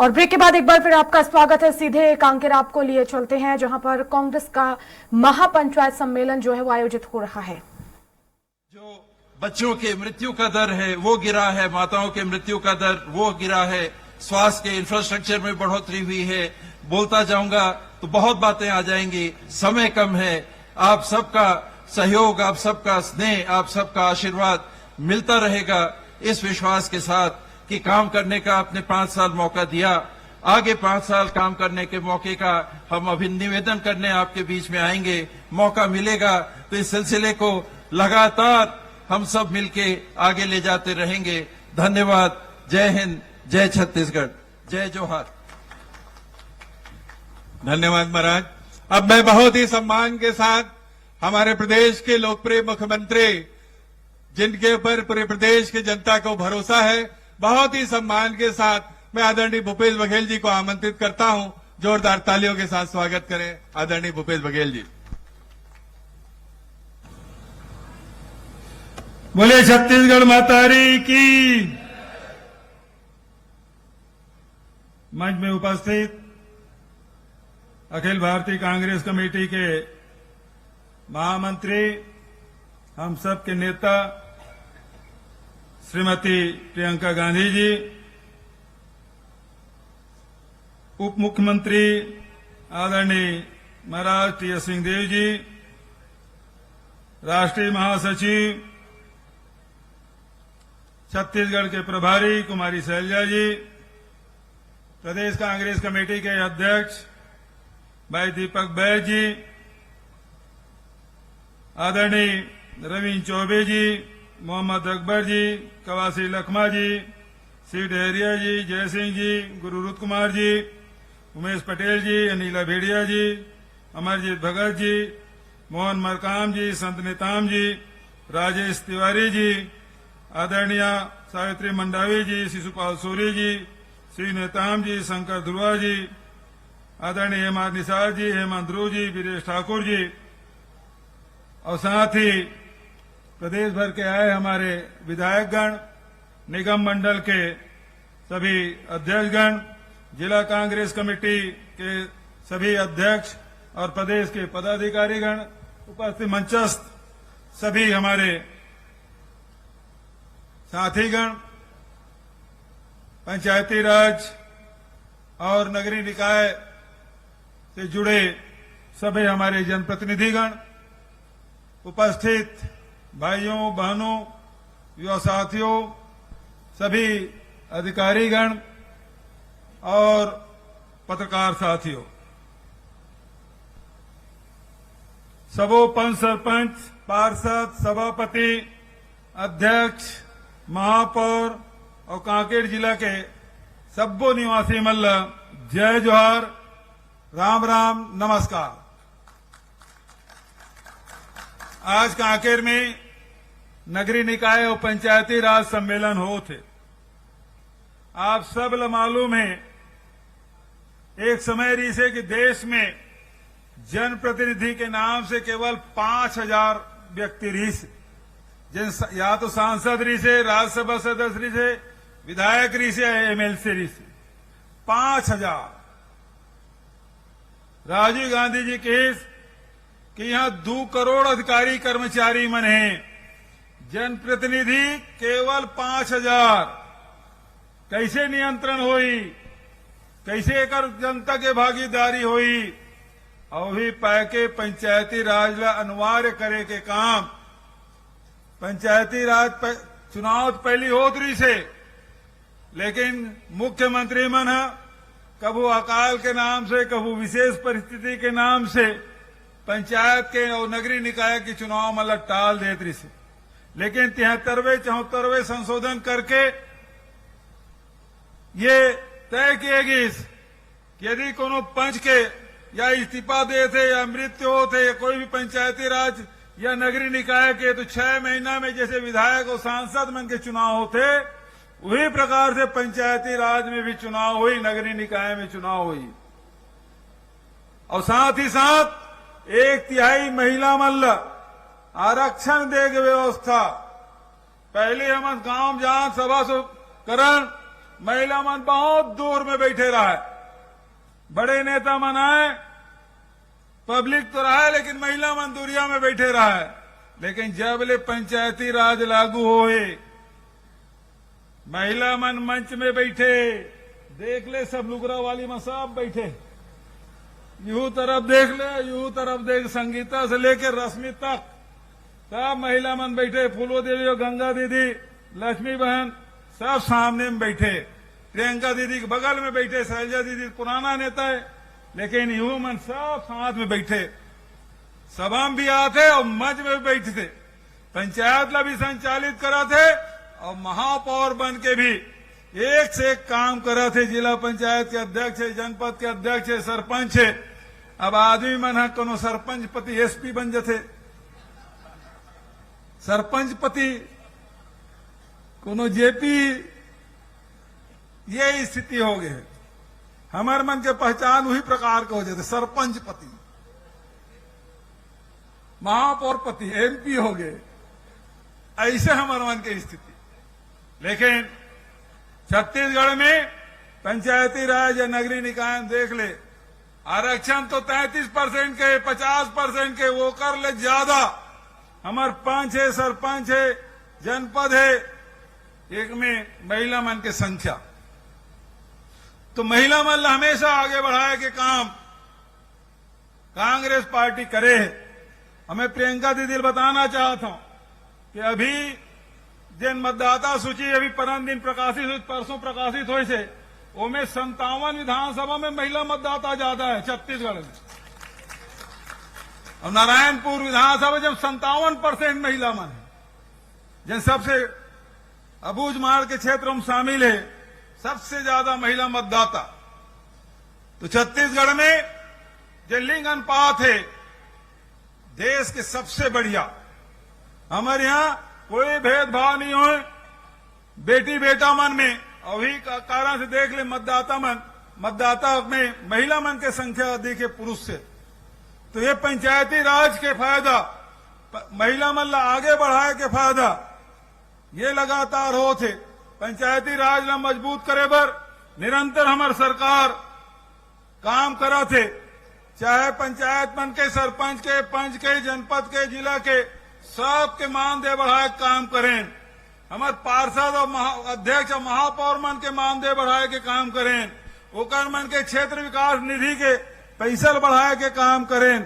और ब्रेक के बाद एक बार फिर आपका स्वागत है। सीधे कांकेर आपको लिए चलते हैं, जहां पर कांग्रेस का महापंचायत सम्मेलन जो है वो आयोजित हो रहा है। जो बच्चों के मृत्यु का दर है वो गिरा है, माताओं के मृत्यु का दर वो गिरा है, स्वास्थ्य के इंफ्रास्ट्रक्चर में बढ़ोतरी हुई है। बोलता जाऊंगा तो बहुत बातें आ जाएंगी, समय कम है। आप सबका सहयोग, आप सबका स्नेह, आप सबका आशीर्वाद मिलता रहेगा, इस विश्वास के साथ कि काम करने का आपने 5 साल मौका दिया, आगे 5 साल काम करने के मौके का हम अभी निवेदन करने आपके बीच में आएंगे। मौका मिलेगा तो इस सिलसिले को लगातार हम सब मिलके आगे ले जाते रहेंगे। धन्यवाद। जय हिंद, जय छत्तीसगढ़, जय जोहार। धन्यवाद महाराज। अब मैं बहुत ही सम्मान के साथ हमारे प्रदेश के लोकप्रिय मुख्यमंत्री, जिनके ऊपर पूरे प्रदेश की जनता को भरोसा है, बहुत ही सम्मान के साथ मैं आदरणीय भूपेश बघेल जी को आमंत्रित करता हूं। जोरदार तालियों के साथ स्वागत करें आदरणीय भूपेश बघेल जी। बोले छत्तीसगढ़ मातारी की। मंच में उपस्थित अखिल भारतीय कांग्रेस कमेटी के महामंत्री, हम सब के नेता श्रीमती प्रियंका गांधी जी, उप मुख्यमंत्री आदरणीय महाराज टी.एस. सिंहदेव जी, राष्ट्रीय महासचिव छत्तीसगढ़ के प्रभारी कुमारी शैलजा जी, प्रदेश कांग्रेस कमेटी के अध्यक्ष भाई दीपक बैज जी, आदरणीय रवीन चौबे जी, मोहम्मद अकबर जी, कवासी लखमा जी, सी डहरिया जी, जय सिंह जी, गुरुरुत कुमार जी, उमेश पटेल जी, अनिला भेड़िया जी, अमरजीत भगत जी, मोहन मरकाम जी, संत नेताम जी, राजेश तिवारी जी, आदरणीय सावित्री मंडावी जी, शिशुपाल सूरी जी, श्री नेताम जी, शंकर ध्रुवा जी, आदरणीय हेमंत निसार जी, हेमंत ध्रुव जी, वीरेश ठाकुर जी, और साथ ही प्रदेश भर के आए हमारे विधायकगण, निगम मंडल के सभी अध्यक्षगण, जिला कांग्रेस कमेटी के सभी अध्यक्ष और प्रदेश के पदाधिकारीगण, उपस्थित मंचस्थ सभी हमारे साथीगण, पंचायती राज और नगरीय निकाय से जुड़े सभी हमारे जनप्रतिनिधिगण, उपस्थित भाइयों बहनों, युवा साथियों, सभी अधिकारीगण और पत्रकार साथियों, सबों पंच सरपंच, पार्षद, सभापति, अध्यक्ष, महापौर और कांकेर जिला के सब्बो निवासी मल्ल, जय जोहार, राम राम, नमस्कार। आज कांकेर में नगरीय निकाय और पंचायती राज सम्मेलन हो थे। आप सब मालूम है, एक समय रही से कि देश में जनप्रतिनिधि के नाम से केवल 5000 व्यक्ति रही से, या तो सांसद रही से, राज्यसभा सदस्य रही से, विधायक रही से, एमएलसी रही से, 5000। राजीव गांधी जी केस कि यहां 2 करोड़ अधिकारी कर्मचारी मन हैं, जनप्रतिनिधि केवल 5000। कैसे नियंत्रण होई, कैसे कर जनता के भागीदारी होई, और भी पैके पंचायती राज ला अनिवार्य करे के काम। पंचायती राज चुनाव पहली होत रही से, लेकिन मुख्यमंत्री मन कबू अकाल के नाम से, कबू विशेष परिस्थिति के नाम से पंचायत के और नगरीय निकाय के चुनाव मतलब टाल देत रही से। लेकिन 73वें 74वें संशोधन करके ये तय किए गई कि यदि कोनो पंच के या इस्तीफा देते या मृत्यु होते या कोई भी पंचायती राज या नगरीय निकाय के, तो 6 महीना में जैसे विधायक और सांसद मन के चुनाव होते, वही प्रकार से पंचायती राज में भी चुनाव हुई, नगरीय निकाय में चुनाव हुई। और साथ ही साथ 1/3 महिला मल्ल आरक्षण देग व्यवस्था। पहले हम गांव जान सभा करण महिला मन बहुत दूर में बैठे रहा है। बड़े नेता मन आए, पब्लिक तो रहा है, लेकिन महिला मन दूरिया में बैठे रहा है। लेकिन जब ले पंचायती राज लागू होए, महिला मन मंच में बैठे, देख ले सब लुगरा वाली में सब बैठे, यूं तरफ देख ले, यूं तरफ देख, संगीता से लेकर रश्मि तक सब महिला मन बैठे, फूलो देवी और गंगा दीदी, लक्ष्मी बहन सब सामने में बैठे, प्रियंका दीदी के बगल में बैठे, शैलजा दीदी पुराना नेता है, लेकिन यूं मन सब साथ में बैठे, सभा में भी आते और मंच में भी बैठे थे, पंचायत ला भी संचालित करा थे और महापौर बन के भी एक से एक काम करा थे। जिला पंचायत के अध्यक्ष है, जनपद के अध्यक्ष है, सरपंच है। अब आदमी मन है कोनो सरपंच पति एसपी बन जाते, सरपंच पति कोनो जेपी, ये स्थिति हो गई है। हमारे मन के पहचान वही प्रकार के हो जाते, सरपंच पति, महापौर पति, एमपी हो गए, ऐसे हमारे मन की स्थिति। लेकिन छत्तीसगढ़ में पंचायती राज या नगरीय निकाय देख ले, आरक्षण तो 33% के, 50% के, वो कर ले ज्यादा। हमारे 5 है, सरपंच है, जनपद है, एक में महिला मन की संख्या, तो महिला मन हमेशा आगे बढ़ाए के काम कांग्रेस पार्टी करे है। हमें प्रियंका दीदी बताना चाहता हूं कि अभी जिन मतदाता सूची अभी परम दिन प्रकाशित हुई, परसों प्रकाशित हुई से, उनमें 57 विधानसभा में महिला मतदाता ज्यादा है छत्तीसगढ़ में। और नारायणपुर विधानसभा जब 57% महिला मन है, जिन सबसे अबूझ मार्ग के क्षेत्र में शामिल है, सबसे ज्यादा महिला मतदाता। तो छत्तीसगढ़ में जो लिंग अनुपात है देश के सबसे बढ़िया। हमारे यहां कोई भेदभाव नहीं हो बेटी बेटा मन में, अभी कारण से देख ले मतदाता में महिला मन के संख्या अधिक है पुरुष से। तो ये पंचायती राज के फायदा, महिला मन ला आगे बढ़ाए के फायदा ये लगातार हो थे। पंचायती राज ला मजबूत करे बर निरंतर हमार सरकार काम करा थे, चाहे पंचायत मन के, सरपंच के, पंच के, जनपद के, जिला के, सबके मानदेय बढ़ाए काम करें। हमारे पार्षद और अध्यक्ष और महापौर मन के मानदेय बढ़ाए के काम करें। ओकर मन के क्षेत्र विकास निधि के पैसा बढ़ाए के काम करें।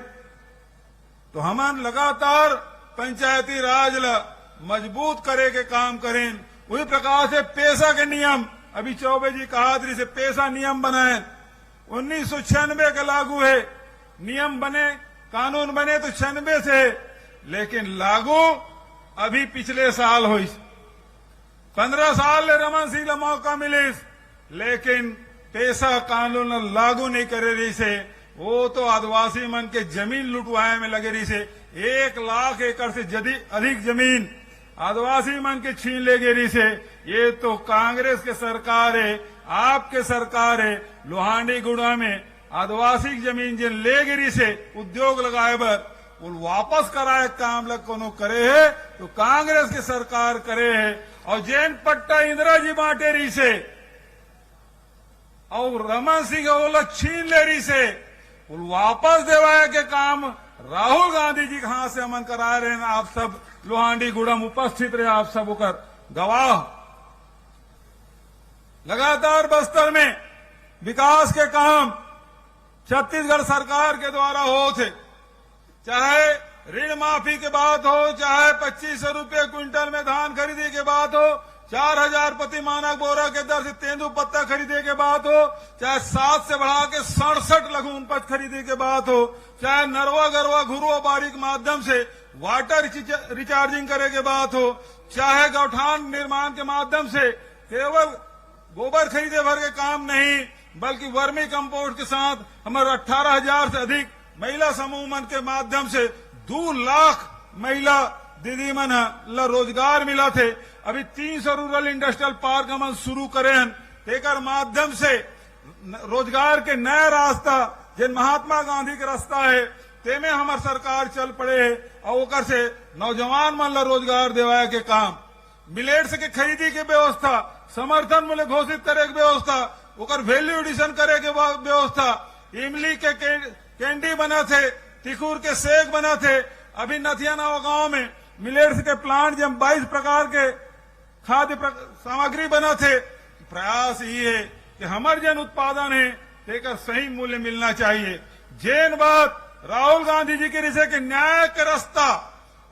तो हम लगातार पंचायती राज ला मजबूत करे के काम करें। उसी प्रकार से पेशा के नियम, अभी चौबे जी कहा से पेशा नियम बनाए, 1996 के लागू है। नियम बने, कानून बने तो 96 से, लेकिन लागू अभी पिछले साल हुई। 15 साल ले रमन सिंह ला मौका मिले, लेकिन पेशा कानून लागू नहीं करे रही से। वो तो आदिवासी मन के जमीन लुटवाए में लगे रही से। 1 लाख एकड़ से अधिक जमीन आदिवासी मन के छीन ले गई से। ये तो कांग्रेस के सरकार है, आपके सरकार है। लोहांडी गुड़ा में आदिवासी जमीन जिन ले गिरी से उद्योग लगाए बर वो वापस कराए काम लग कोनो करे है, तो कांग्रेस की सरकार करे है। और जैन पट्टा इंदिरा जी बांटे रही से और रमन सिंह वो छीन ले रही से, वो वापस देवाए के काम राहुल गांधी जी कहां से अमन करा रहे हैं। आप सब लोहांडी गुड़म उपस्थित रहे, आप सब होकर गवाह। लगातार बस्तर में विकास के काम छत्तीसगढ़ सरकार के द्वारा हो थे, चाहे ऋण माफी के बात हो, चाहे 2500 रुपये क्विंटल में धान खरीदी के बात हो, 4000 प्रति मानक बोरा के दर से तेंदू पत्ता खरीदे के बात हो, चाहे 7 से बढ़ा के 67 लघु उपज खरीदे के बात हो, चाहे नरवा गरवा घुरुआ बाड़ी के माध्यम से वाटर रिचार्जिंग करे के बात हो, चाहे गौठान निर्माण के माध्यम से केवल गोबर खरीदे भर के काम नहीं, बल्कि वर्मी कंपोस्ट के साथ हमारे 18,000 से अधिक महिला समूह मन के माध्यम से 2 लाख महिला दीदी मन ला रोजगार मिला थे। अभी 300 रूरल इंडस्ट्रियल पार्क हम शुरू करे हैं, तेकर माध्यम से रोजगार के नया रास्ता जिन महात्मा गांधी के रास्ता है तेमे हमार सरकार चल पड़े है। और ओकर से नौजवान मन ला रोजगार देवाए के काम, मिलेट्स के खरीदी के व्यवस्था, समर्थन मूल्य घोषित करे के व्यवस्था, ओकर वैल्यू एडिशन करे के व्यवस्था, इमली के कैंडी बना थे, तिखुर के सेक बना थे, अभी नथिया नाव गांव में मिलेट्स के प्लांट जब 22 प्रकार के खाद्य सामग्री बना थे। प्रयास ये है कि हमारे जन उत्पादन है लेकर सही मूल्य मिलना चाहिए। जैन बात राहुल गांधी जी के रिसे के न्याय के रास्ता,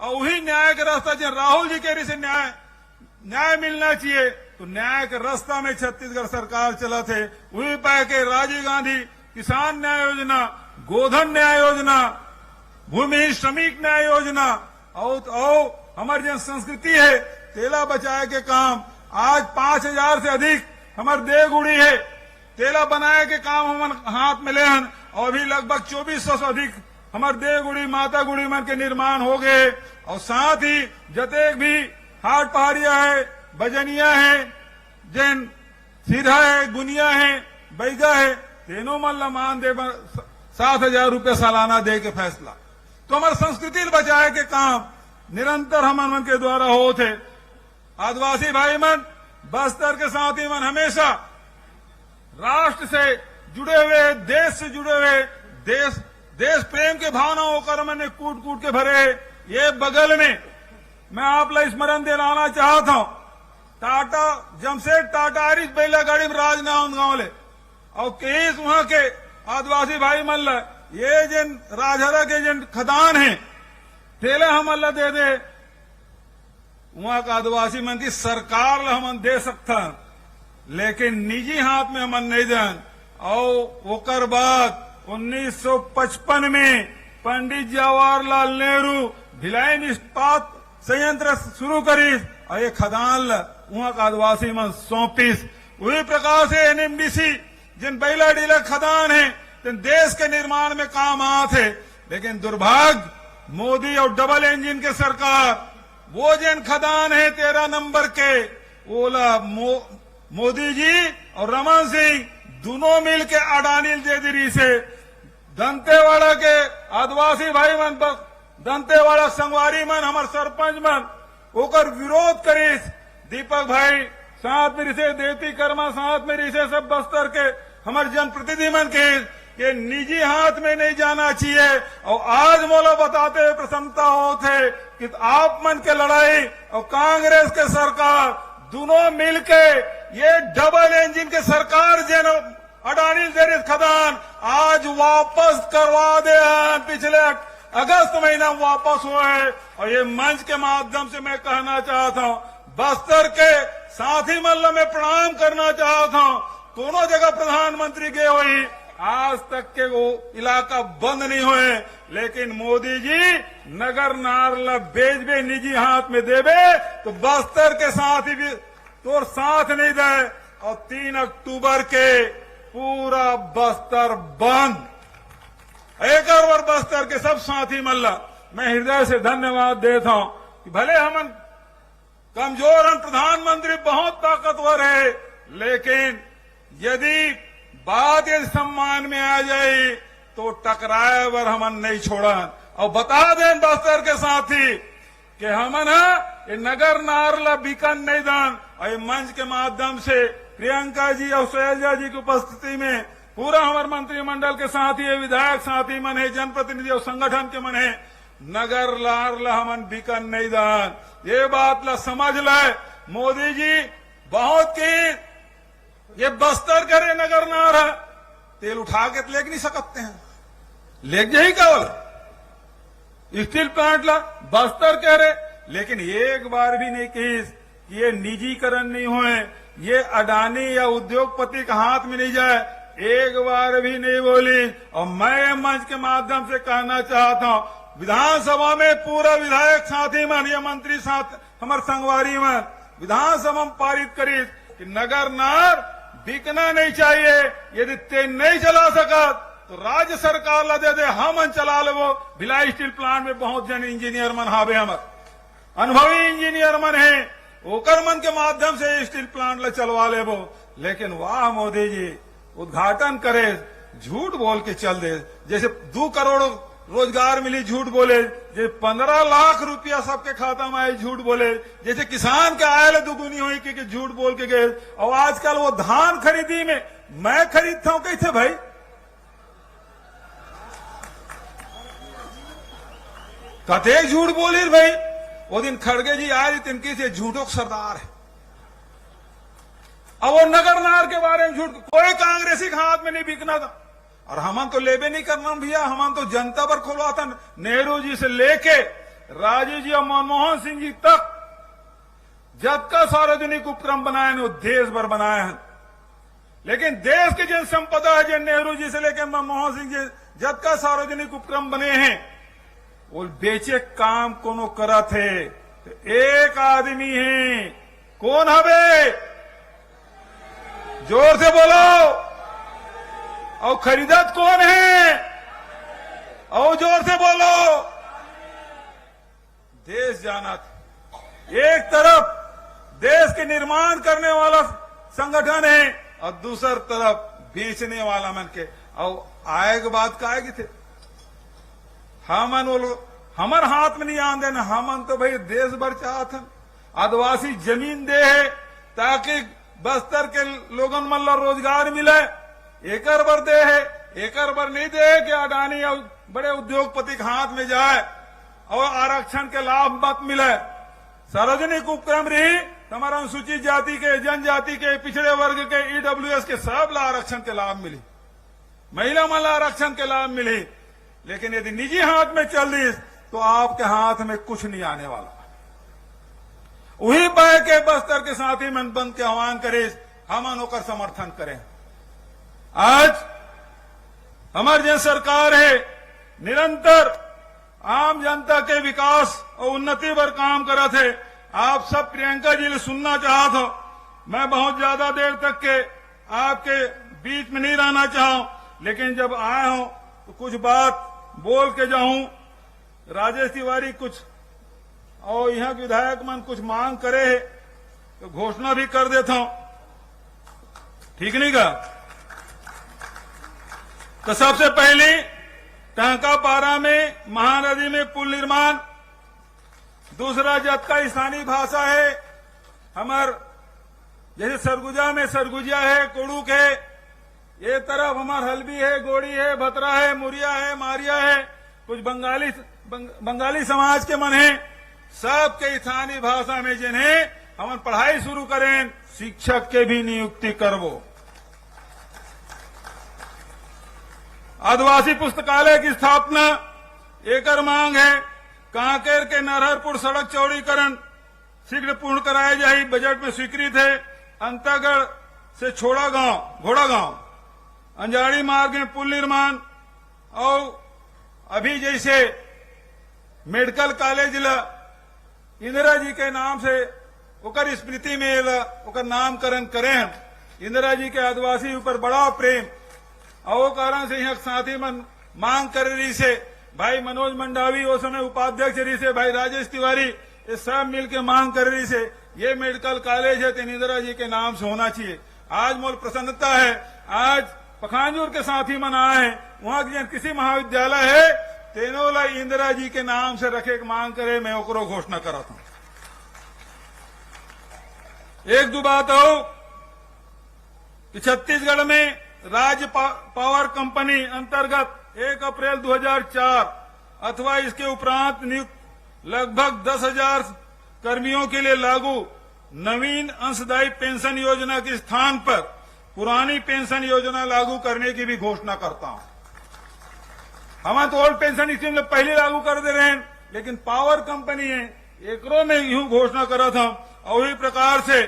और वही न्याय के रास्ता जो राहुल जी के रिसे न्याय मिलना चाहिए, तो न्याय के रास्ता में छत्तीसगढ़ सरकार चला थे। वही पाए के राजीव गांधी किसान न्याय योजना, गोधन न्याय योजना, भूमि श्रमिक न्याय योजना, और हमारी जन संस्कृति है तेला बचाए के काम, आज 5000 से अधिक हमारे देवगुड़ी है तेला बनाए के काम हम हाथ में ले हन, और अभी लगभग 2400 से अधिक हमारे देवगुड़ी माता गुड़ी मन के निर्माण हो गए। और साथ ही जतेक भी हाट पहाड़िया है, बजनिया है, जैन सीधा है, गुनिया है, बैगा है, तीनों मन ला मान दे 7000 रुपये सालाना दे के फैसला। तो हमारे संस्कृति बचाए के काम निरंतर हम मन के द्वारा हो थे। आदिवासी भाई मन, बस्तर के साथी मन हमेशा राष्ट्र से जुड़े हुए, देश से जुड़े हुए, देश प्रेम के भावनाओं कर मैंने कूट कूट के भरे। ये बगल में मैं आप ला स्मरण दिलाना चाहता हूं, टाटा जमशेद टाटा आरिस बैला गाड़ी में राजनांद गांव ले, और केस वहां के आदिवासी भाई मन ला ये जिन राजहरा के जिन खदान है तेला हम अल्लाह दे दे, वहां का आदिवासी मन की सरकार ला हम दे सकता, लेकिन निजी हाथ में हम नहीं दें। और ओकर बाद 1955 में पंडित जवाहरलाल नेहरू भिलाई इस्पात संयंत्र शुरू करी, और ये खदान ला वहां का आदिवासी मन सौंपीस। वही प्रकार से एनएमडीसी जिन बैला डीला खदान है जिन देश के निर्माण में काम आते, लेकिन दुर्भाग्य मोदी और डबल इंजन के सरकार वो जिन खदान है 13 नंबर के, ओला मोदी जी और रमन सिंह दोनों मिलके अडानी जेदरी से दंतेवाड़ा के आदिवासी भाई मन, दंतेवाड़ा संगवारी मन, हमारे सरपंच मन ओकर विरोध करीस। दीपक भाई साथ में रिसे, देवती कर्मा साथ में रिसे, सब बस्तर के हमारे जनप्रतिनिधि मन के ये निजी हाथ में नहीं जाना चाहिए। और आज मोला बताते हुए प्रसन्नता होते कि आप मन के लड़ाई और कांग्रेस के सरकार दोनों मिलके ये डबल इंजन के सरकार जन अडानी जेरिस खदान आज वापस करवा दे। पिछले अगस्त महीना वापस हुए, और ये मंच के माध्यम से मैं कहना चाहता हूं, बस्तर के साथी मल्ल में प्रणाम करना चाहता हूं। दोनों जगह प्रधानमंत्री गए हुई, आज तक के वो इलाका बंद नहीं हुए, लेकिन मोदी जी नगर नारला बेच बे निजी हाथ में देवे, तो बस्तर के साथ ही भी तो साथ नहीं दे। और 3 अक्टूबर के पूरा बस्तर बंद, एक और बस्तर के सब साथी मल्ला मैं हृदय से धन्यवाद देता हूं कि भले हम कमजोर हैं, प्रधानमंत्री बहुत ताकतवर है, लेकिन यदि बात यदि सम्मान में आ जाए तो टकराए वर हमन नहीं छोड़ा। और बता दें बस्तर के साथी कि हमन ये नगर नारला बीकन नहीं दान। और ये मंच के माध्यम से प्रियंका जी और शैलजा जी की उपस्थिति में पूरा हमारे मंत्रिमंडल के साथी है, विधायक साथी मन है, जनप्रतिनिधि और संगठन के मन है, नगर नारला हमन बीकन नहीं दान। ये बात ला समझ ले, मोदी जी बहुत की ये बस्तर करे नगर नार है, तेल उठा के तो लेग नहीं सकते हैं, लेग जाही केवल स्टील प्लांट ला बस्तर कह रहे, लेकिन एक बार भी नहीं कही कि ये निजीकरण नहीं हुए, ये अडानी या उद्योगपति के हाथ में नहीं जाए, एक बार भी नहीं बोली। और मैं मंच के माध्यम से कहना चाहता हूं, विधानसभा में पूरा विधायक साथी मन या मंत्री साथ हमारे संगवारी मन विधानसभा में पारित करी कि नगर नार बिकना नहीं चाहिए, यदि ते नहीं चला सका तो राज्य सरकार ला दे दे, हम चला ले। वो भिलाई स्टील प्लांट में बहुत जन इंजीनियर मन हावे, हमारे अनुभवी इंजीनियर मन है, ओकर मन के माध्यम से स्टील प्लांट ला चलवा ले वो। लेकिन वाह मोदी जी उद्घाटन करे, झूठ बोल के चल दे, जैसे 2 करोड़ रोजगार मिली झूठ बोले, जे 15 लाख रुपया सबके खाता में आए झूठ बोले, जैसे किसान के आयल दुगुनी हुई कि झूठ बोल के गए। और आजकल वो धान खरीदी में मैं खरीदता हूं कैसे भाई? कते झूठ बोली भाई। वो दिन खड़गे जी आए तिनकी से झूठों सरदार है। अब वो नगर नार के बारे में झूठ, कोई कांग्रेसी के हाथ में नहीं बिकना था। और हम तो लेबे नहीं करना भैया, हम तो जनता पर खोला था। नेहरू जी से लेके राजीव जी और मनमोहन सिंह जी तक जब का सार्वजनिक उपक्रम बनाए वो देश भर बनाए हैं। लेकिन देश की जिन संपदा है, जिन नेहरू जी से लेकर मनमोहन सिंह जी जब का सार्वजनिक उपक्रम बने हैं, वो बेचे काम कोनो करा थे। तो एक आदमी है, कौन हवे? जोर से बोलो। और खरीदत कौन है? और जोर से बोलो। देश जाना था। एक तरफ देश के निर्माण करने वाला संगठन है और दूसर तरफ बेचने वाला मन के। और आएगी बात का आएगी थे, हमन वो हमार हाथ में नहीं आन देना। हमन तो भाई देश भर चाहत हन, आदिवासी जमीन दे है ताकि बस्तर के लोगन मन ला रोजगार मिले। एकर बर दे है, एकर बर नहीं दे कि अडानी और बड़े उद्योगपति के हाथ में जाए और आरक्षण के लाभ मत मिले। सार्वजनिक उपक्रम रही हमारा अनुसूचित जाति के, जनजाति के, पिछड़े वर्ग के, ईडब्ल्यूएस के सब ला आरक्षण के लाभ मिली, महिला मन ला आरक्षण के लाभ मिली। लेकिन यदि निजी हाथ में चल दी तो आपके हाथ में कुछ नहीं आने वाला। वही पाए के बस्तर के साथी मन बंद के आह्वान करे, हम होकर समर्थन करें। आज हमारी जो सरकार है निरंतर आम जनता के विकास और उन्नति पर काम करा थे। आप सब प्रियंका जी ने सुनना चाहत हो, मैं बहुत ज्यादा देर तक के आपके बीच में नहीं रहना चाहूं, लेकिन जब आए हो तो कुछ बात बोल के जाऊं। राजेश तिवारी कुछ और यहाँ के विधायक मन कुछ मांग करे है तो घोषणा भी कर देता हूं, ठीक नहीं का? तो सबसे पहले टांका पारा में महानदी में पुल निर्माण। दूसरा जत का स्थानीय भाषा है हमार, जैसे सरगुजा में सरगुजिया है, कोड़ूक है, ये तरफ हमार हल्बी है, गोड़ी है, भतरा है, मुरिया है, मारिया है। कुछ बंगाली समाज के मन है, सबके स्थानीय भाषा में जिन्हें हम पढ़ाई शुरू करें, शिक्षक के भी नियुक्ति करवो। आदिवासी पुस्तकालय की स्थापना एकर मांग है। कांकेर के नरहरपुर सड़क चौड़ीकरण शीघ्र पूर्ण कराया जाए, बजट में स्वीकृत है। अंतागढ़ से छोड़ा गांव, घोड़ा गांव, अंजाड़ी मार्ग में पुल निर्माण। और अभी जैसे मेडिकल कॉलेज इंदिरा जी के नाम से ओकर स्मृति में ओकर नामकरण करें। इंदिरा जी के आदिवासी ऊपर बड़ा प्रेम और वो कारण से यहाँ साथी मन मांग कर रही से, भाई मनोज मंडावी उस समय उपाध्यक्ष रही से, भाई राजेश तिवारी, ये सब मिलकर मांग कर रही से ये मेडिकल कॉलेज है तो इंदिरा जी के नाम से होना चाहिए। आज मोल प्रसन्नता है, आज पखांजूर के साथी मन आए हैं, वहां की किसी महाविद्यालय है तेनोला इंदिरा जी के नाम से रखे की मांग करे, मैं ओकरो घोषणा कराता हूं। एक दो बात हो कि छत्तीसगढ़ में राज्य पावर कंपनी अंतर्गत 1 अप्रैल 2004 अथवा इसके उपरांत नियुक्त लगभग 10,000 कर्मियों के लिए लागू नवीन अंशदायी पेंशन योजना के स्थान पर पुरानी पेंशन योजना लागू करने की भी घोषणा करता हूं। हम तो ओल्ड पेंशन स्कीम पहले लागू कर दे रहे हैं, लेकिन पावर कंपनी है एकरों में यूं घोषणा करा था। और इसी प्रकार से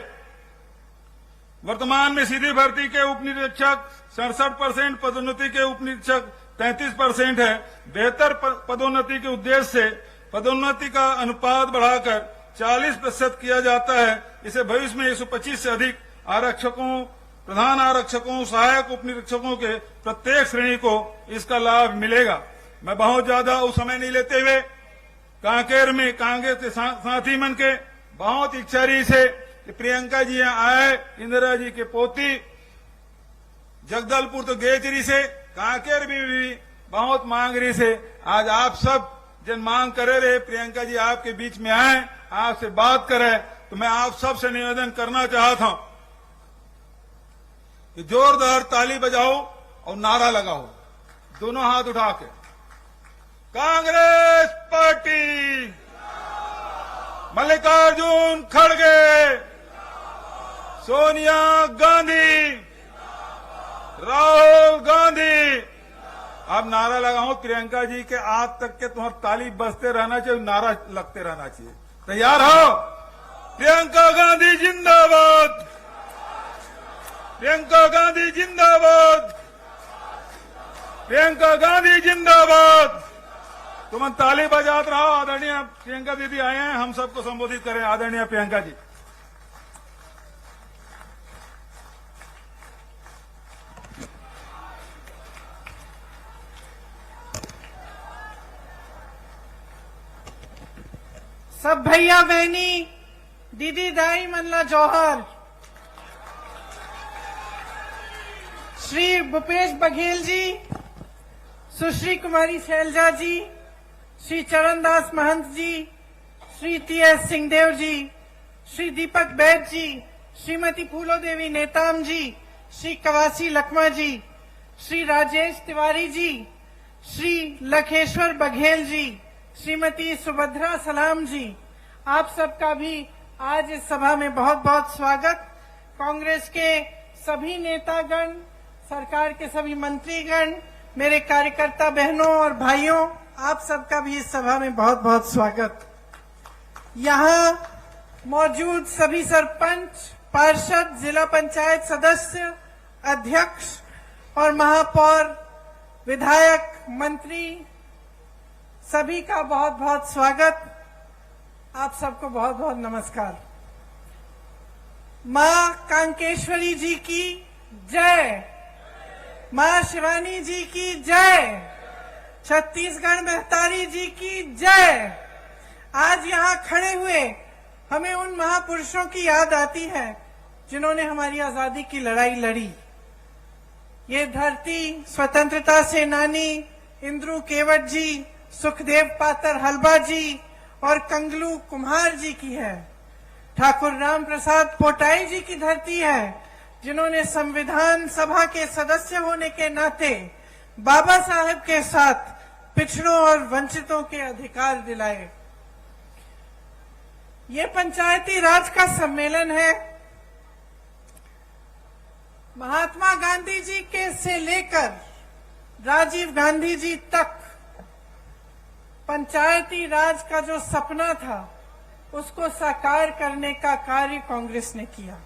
वर्तमान में सीधी भर्ती के उप निरीक्षक 67%, पदोन्नति के उप निरीक्षक 33% है। बेहतर पदोन्नति के उद्देश्य से पदोन्नति का अनुपात बढ़ाकर 40% किया जाता है। इसे भविष्य में 125 से अधिक आरक्षकों, प्रधान आरक्षकों, सहायक उप निरीक्षकों के प्रत्येक श्रेणी को इसका लाभ मिलेगा। मैं बहुत ज्यादा उस समय नहीं लेते हुए कांकेर में कांग्रेस के साथी मन के बहुत इच्छा रही से कि प्रियंका जी यहाँ आए, इंदिरा जी के पोती जगदलपुर तो गए चरी से कांकेर भी बहुत मांग रही से आज आप सब जन मांग करे रहे प्रियंका जी आपके बीच में आए, आपसे बात करें, तो मैं आप सब से निवेदन करना चाहता हूं कि जोरदार ताली बजाओ और नारा लगाओ, दोनों हाथ उठा के। कांग्रेस पार्टी, मल्लिकार्जुन खड़गे, सोनिया गांधी, राहुल गांधी। अब नारा लगाओ प्रियंका जी के आज तक के तुम्हारा ताली बजते रहना चाहिए, नारा लगते रहना चाहिए। तैयार हो? प्रियंका गांधी जिंदाबाद, प्रियंका गांधी जिंदाबाद, प्रियंका गांधी जिंदाबाद। तुम ताली बजाते रहो। आदरणीय प्रियंका दीदी आए हैं, हम सबको संबोधित करें। आदरणीय प्रियंका जी। सब भैया बहनी, दीदी दाई मल्ला जौहर, श्री भूपेश बघेल जी, सुश्री कुमारी शैलजा जी, श्री चरणदास महंत जी, श्री टी.एस. सिंहदेव जी, श्री दीपक बैद जी, श्रीमती फूलो देवी नेताम जी, श्री कवासी लखमा जी, श्री राजेश तिवारी जी, श्री लखेश्वर बघेल जी, श्रीमती सुभद्रा सलाम जी, आप सबका भी आज इस सभा में बहुत बहुत स्वागत। कांग्रेस के सभी नेतागण, सरकार के सभी मंत्रीगण, मेरे कार्यकर्ता बहनों और भाइयों, आप सबका भी इस सभा में बहुत बहुत स्वागत। यहाँ मौजूद सभी सरपंच, पार्षद, जिला पंचायत सदस्य, अध्यक्ष और महापौर, विधायक, मंत्री, सभी का बहुत बहुत स्वागत। आप सबको बहुत बहुत नमस्कार। मां कांकेश्वरी जी की जय, मां शिवानी जी की जय, छत्तीसगढ़ महतारी जी की जय। आज यहाँ खड़े हुए हमें उन महापुरुषों की याद आती है जिन्होंने हमारी आजादी की लड़ाई लड़ी। ये धरती स्वतंत्रता सेनानी इंद्रू केवट जी, सुखदेव पातर हलबा जी और कंगलू कुम्हार जी की है। ठाकुर राम प्रसाद पोटाई जी की धरती है, जिन्होंने संविधान सभा के सदस्य होने के नाते बाबा साहेब के साथ पिछड़ों और वंचितों के अधिकार दिलाए। ये पंचायती राज का सम्मेलन है। महात्मा गांधी जी के से लेकर राजीव गांधी जी तक पंचायती राज का जो सपना था उसको साकार करने का कार्य कांग्रेस ने किया।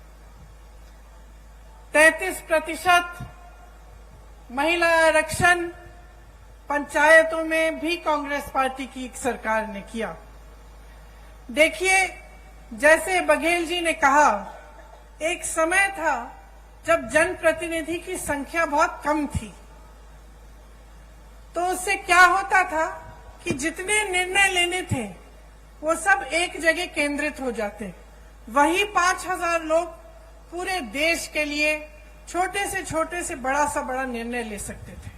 33% महिला आरक्षण पंचायतों में भी कांग्रेस पार्टी की सरकार ने किया। देखिए, जैसे बघेल जी ने कहा, एक समय था जब जनप्रतिनिधि की संख्या बहुत कम थी, तो उससे क्या होता था कि जितने निर्णय लेने थे वो सब एक जगह केंद्रित हो जाते। वही 5000 लोग पूरे देश के लिए छोटे से बड़ा सा बड़ा निर्णय ले सकते थे।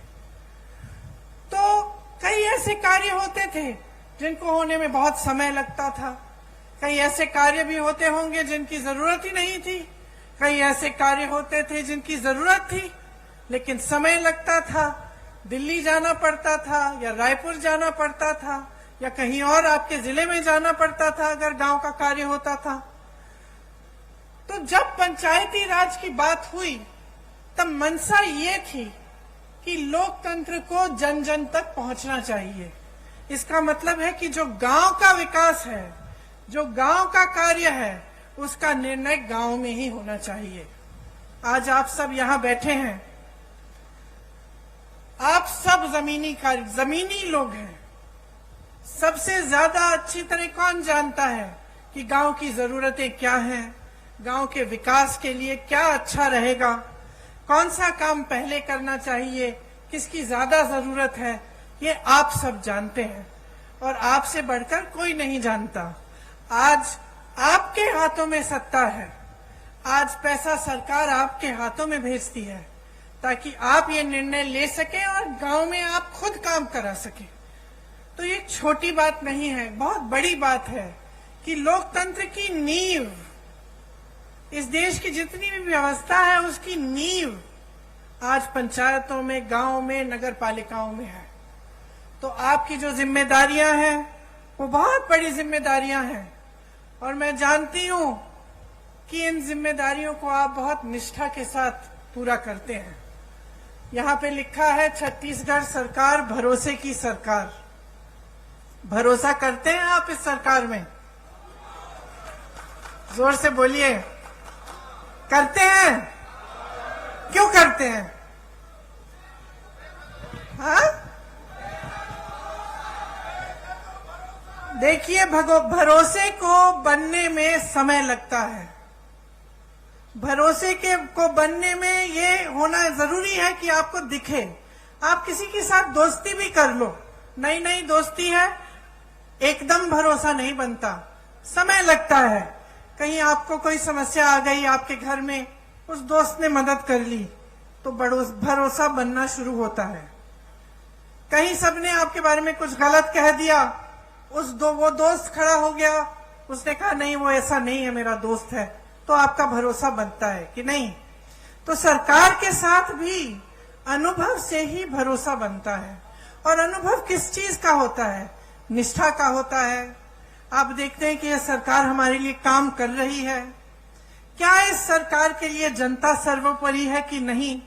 तो कई ऐसे कार्य होते थे जिनको होने में बहुत समय लगता था। कई ऐसे कार्य भी होते होंगे जिनकी जरूरत ही नहीं थी। कई ऐसे कार्य होते थे जिनकी जरूरत थी लेकिन समय लगता था। दिल्ली जाना पड़ता था या रायपुर जाना पड़ता था या कहीं और आपके जिले में जाना पड़ता था अगर गांव का कार्य होता था। तो जब पंचायती राज की बात हुई तब मंशा ये थी कि लोकतंत्र को जन जन तक पहुंचना चाहिए। इसका मतलब है कि जो गांव का विकास है, जो गांव का कार्य है, उसका निर्णय गांव में ही होना चाहिए। आज आप सब यहाँ बैठे हैं, आप सब जमीनी लोग हैं। सबसे ज्यादा अच्छी तरह कौन जानता है कि गांव की जरूरतें क्या हैं, गांव के विकास के लिए क्या अच्छा रहेगा, कौन सा काम पहले करना चाहिए, किसकी ज्यादा जरूरत है, ये आप सब जानते हैं और आपसे बढ़कर कोई नहीं जानता। आज आपके हाथों में सत्ता है, आज पैसा सरकार आपके हाथों में भेजती है। ताकि आप ये निर्णय ले सकें और गांव में आप खुद काम करा सकें। तो ये छोटी बात नहीं है, बहुत बड़ी बात है कि लोकतंत्र की नींव, इस देश की जितनी भी व्यवस्था है उसकी नींव आज पंचायतों में, गांव में, नगर पालिकाओं में है। तो आपकी जो जिम्मेदारियां हैं वो बहुत बड़ी जिम्मेदारियां हैं और मैं जानती हूं कि इन जिम्मेदारियों को आप बहुत निष्ठा के साथ पूरा करते हैं। यहाँ पे लिखा है छत्तीसगढ़ सरकार भरोसे की सरकार। भरोसा करते हैं आप इस सरकार में? जोर से बोलिए, करते हैं? क्यों करते हैं? हाँ, देखिए, भरोसे को बनने में समय लगता है। भरोसे को बनने में ये होना जरूरी है कि आपको दिखे। आप किसी के साथ दोस्ती भी कर लो, नई नई दोस्ती है, एकदम भरोसा नहीं बनता, समय लगता है। कहीं आपको कोई समस्या आ गई आपके घर में, उस दोस्त ने मदद कर ली तो भरोसा बनना शुरू होता है। कहीं सबने आपके बारे में कुछ गलत कह दिया, वो दोस्त खड़ा हो गया, उसने कहा नहीं वो ऐसा नहीं है, मेरा दोस्त है, तो आपका भरोसा बनता है कि नहीं? तो सरकार के साथ भी अनुभव से ही भरोसा बनता है। और अनुभव किस चीज का होता है? निष्ठा का होता है। आप देखते हैं कि यह सरकार हमारे लिए काम कर रही है। क्या इस सरकार के लिए जनता सर्वोपरि है कि नहीं?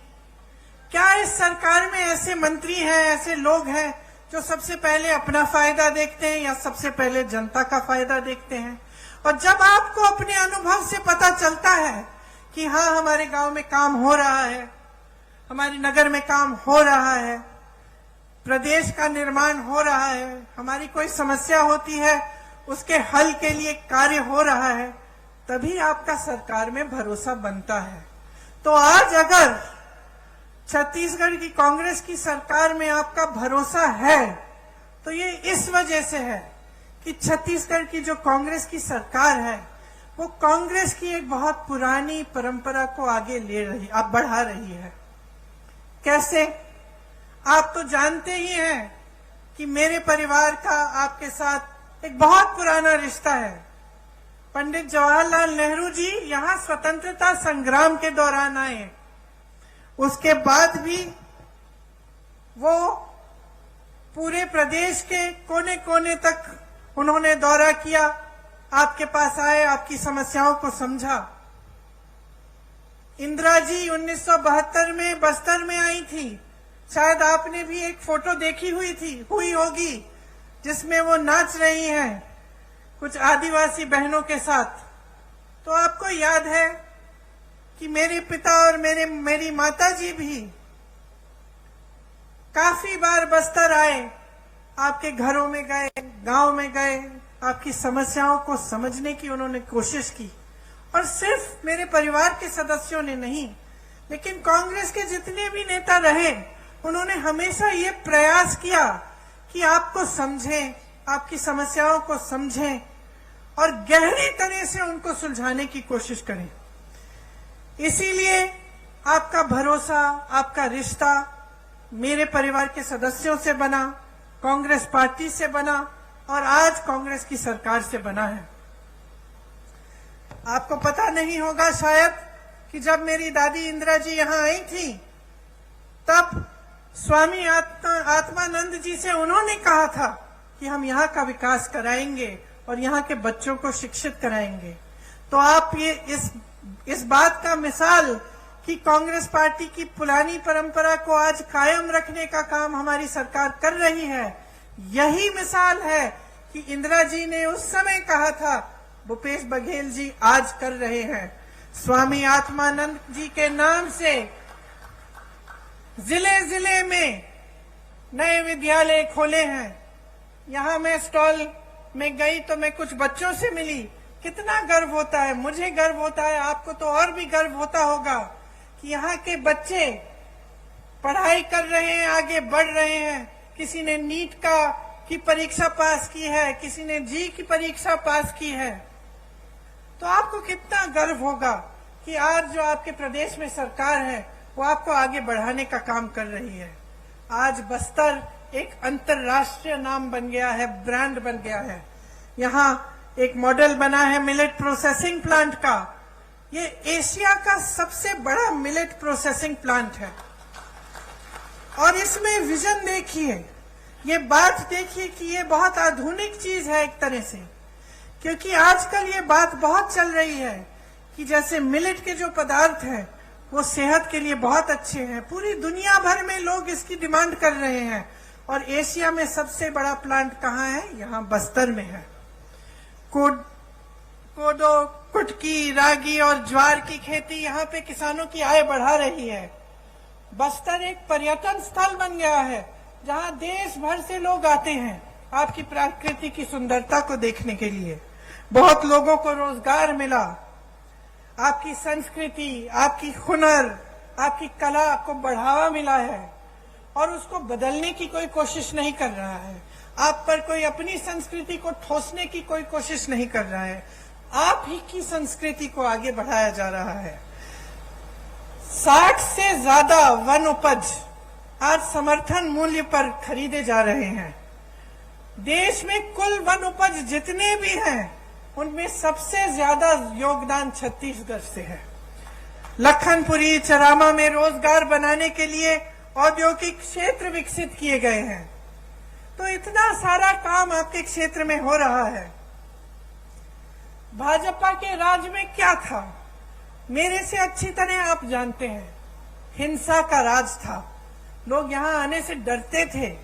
क्या इस सरकार में ऐसे मंत्री हैं, ऐसे लोग हैं जो सबसे पहले अपना फायदा देखते हैं या सबसे पहले जनता का फायदा देखते हैं? और जब आपको अपने अनुभव से पता चलता है कि हाँ हमारे गांव में काम हो रहा है, हमारे नगर में काम हो रहा है, प्रदेश का निर्माण हो रहा है, हमारी कोई समस्या होती है उसके हल के लिए कार्य हो रहा है, तभी आपका सरकार में भरोसा बनता है। तो आज अगर छत्तीसगढ़ की कांग्रेस की सरकार में आपका भरोसा है तो ये इस वजह से है कि छत्तीसगढ़ की जो कांग्रेस की सरकार है वो कांग्रेस की एक बहुत पुरानी परंपरा को आगे बढ़ा रही है। कैसे? आप तो जानते ही हैं कि मेरे परिवार का आपके साथ एक बहुत पुराना रिश्ता है। पंडित जवाहरलाल नेहरू जी यहाँ स्वतंत्रता संग्राम के दौरान आए, उसके बाद भी वो पूरे प्रदेश के कोने कोने तक उन्होंने दौरा किया, आपके पास आए, आपकी समस्याओं को समझा। इंदिरा जी 1972 में बस्तर में आई थी, शायद आपने भी एक फोटो देखी हुई होगी जिसमें वो नाच रही हैं कुछ आदिवासी बहनों के साथ। तो आपको याद है कि मेरे पिता और मेरी माता जी भी काफी बार बस्तर आए, आपके घरों में गए, गांव में गए, आपकी समस्याओं को समझने की उन्होंने कोशिश की। और सिर्फ मेरे परिवार के सदस्यों ने नहीं, लेकिन कांग्रेस के जितने भी नेता रहे उन्होंने हमेशा ये प्रयास किया कि आपको समझें, आपकी समस्याओं को समझें और गहरी तरह से उनको सुलझाने की कोशिश करें। इसीलिए आपका भरोसा, आपका रिश्ता मेरे परिवार के सदस्यों से बना, कांग्रेस पार्टी से बना और आज कांग्रेस की सरकार से बना है। आपको पता नहीं होगा शायद कि जब मेरी दादी इंदिरा जी यहाँ आई थी तब स्वामी आत्मानंद जी से उन्होंने कहा था कि हम यहाँ का विकास कराएंगे और यहाँ के बच्चों को शिक्षित कराएंगे। तो आप ये इस बात का मिसाल कि कांग्रेस पार्टी की पुरानी परंपरा को आज कायम रखने का काम हमारी सरकार कर रही है, यही मिसाल है कि इंदिरा जी ने उस समय कहा था, भूपेश बघेल जी आज कर रहे हैं। स्वामी आत्मानंद जी के नाम से जिले जिले में नए विद्यालय खोले हैं। यहाँ मैं स्टॉल में गई तो मैं कुछ बच्चों से मिली, कितना गर्व होता है, मुझे गर्व होता है, आपको तो और भी गर्व होता होगा कि यहाँ के बच्चे पढ़ाई कर रहे हैं, आगे बढ़ रहे हैं। किसी ने नीट की परीक्षा पास की है, किसी ने जी की परीक्षा पास की है। तो आपको कितना गर्व होगा कि आज जो आपके प्रदेश में सरकार है वो आपको आगे बढ़ाने का काम कर रही है। आज बस्तर एक अंतर्राष्ट्रीय नाम बन गया है, ब्रांड बन गया है। यहाँ एक मॉडल बना है मिलेट प्रोसेसिंग प्लांट का। ये एशिया का सबसे बड़ा मिलेट प्रोसेसिंग प्लांट है। और इसमें विजन देखिए, ये बात देखिए कि ये बहुत आधुनिक चीज है एक तरह से, क्योंकि आजकल ये बात बहुत चल रही है कि जैसे मिलेट के जो पदार्थ हैं वो सेहत के लिए बहुत अच्छे हैं। पूरी दुनिया भर में लोग इसकी डिमांड कर रहे हैं। और एशिया में सबसे बड़ा प्लांट कहाँ है? यहाँ बस्तर में है। कोदो, कुटकी, रागी और ज्वार की खेती यहाँ पे किसानों की आय बढ़ा रही है। बस्तर एक पर्यटन स्थल बन गया है जहाँ देश भर से लोग आते हैं आपकी प्रकृति की सुंदरता को देखने के लिए। बहुत लोगों को रोजगार मिला। आपकी संस्कृति, आपकी हुनर, आपकी कला को बढ़ावा मिला है और उसको बदलने की कोई कोशिश नहीं कर रहा है। आप पर कोई अपनी संस्कृति को ठोसने की कोई कोशिश नहीं कर रहा है। आप ही की संस्कृति को आगे बढ़ाया जा रहा है। 60 से ज्यादा वन उपज आज समर्थन मूल्य पर खरीदे जा रहे हैं। देश में कुल वन उपज जितने भी हैं उनमें सबसे ज्यादा योगदान छत्तीसगढ़ से है। लखनपुरी, चरामा में रोजगार बनाने के लिए औद्योगिक क्षेत्र विकसित किए गए हैं। तो इतना सारा काम आपके क्षेत्र में हो रहा है। भाजपा के राज में क्या था? मेरे से अच्छी तरह आप जानते हैं, हिंसा का राज था। लोग यहां आने से डरते थे।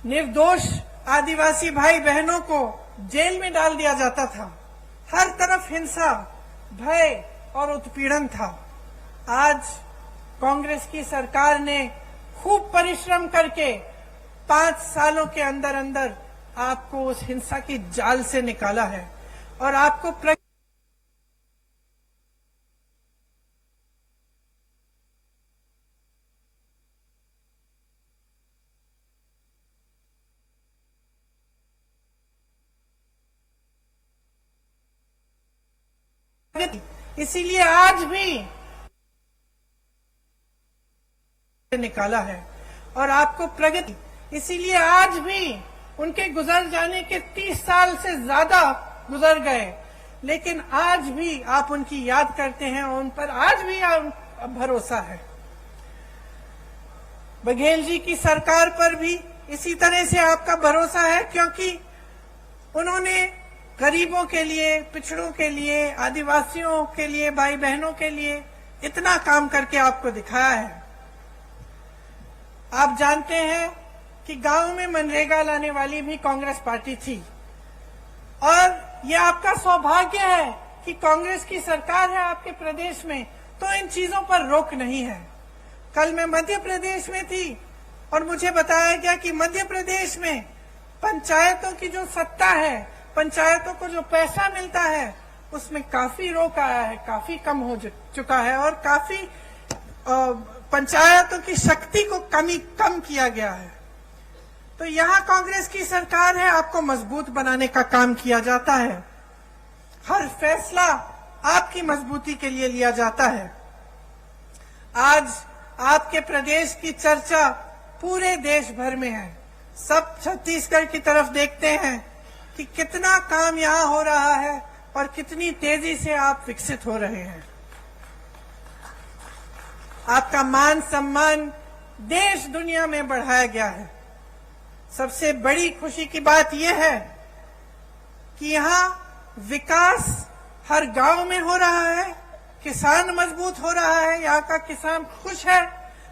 निर्दोष आदिवासी भाई बहनों को जेल में डाल दिया जाता था। हर तरफ हिंसा, भय और उत्पीड़न था। आज कांग्रेस की सरकार ने खूब परिश्रम करके 5 सालों के अंदर अंदर आपको उस हिंसा की जाल से निकाला है और आपको इसीलिए आज भी निकाला है और आपको प्रगति, इसीलिए आज भी उनके गुजर जाने के 30 साल से ज्यादा गुजर गए, लेकिन आज भी आप उनकी याद करते हैं और उन पर आज भी भरोसा है। बघेल जी की सरकार पर भी इसी तरह से आपका भरोसा है, क्योंकि उन्होंने गरीबों के लिए, पिछड़ों के लिए, आदिवासियों के लिए, भाई बहनों के लिए इतना काम करके आपको दिखाया है। आप जानते हैं कि गांव में मनरेगा लाने वाली भी कांग्रेस पार्टी थी और ये आपका सौभाग्य है कि कांग्रेस की सरकार है आपके प्रदेश में, तो इन चीजों पर रोक नहीं है। कल मैं मध्य प्रदेश में थी और मुझे बताया गया कि मध्य प्रदेश में पंचायतों की जो सत्ता है, पंचायतों को जो पैसा मिलता है, उसमें काफी रोक आया है, काफी कम हो चुका है और काफी पंचायतों की शक्ति को कम किया गया है। तो यहाँ कांग्रेस की सरकार है, आपको मजबूत बनाने का काम किया जाता है। हर फैसला आपकी मजबूती के लिए लिया जाता है। आज आपके प्रदेश की चर्चा पूरे देश भर में है। सब छत्तीसगढ़ की तरफ देखते हैं कि कितना काम यहाँ हो रहा है और कितनी तेजी से आप विकसित हो रहे हैं। आपका मान सम्मान देश दुनिया में बढ़ाया गया है। सबसे बड़ी खुशी की बात यह है कि यहाँ विकास हर गांव में हो रहा है, किसान मजबूत हो रहा है, यहाँ का किसान खुश है।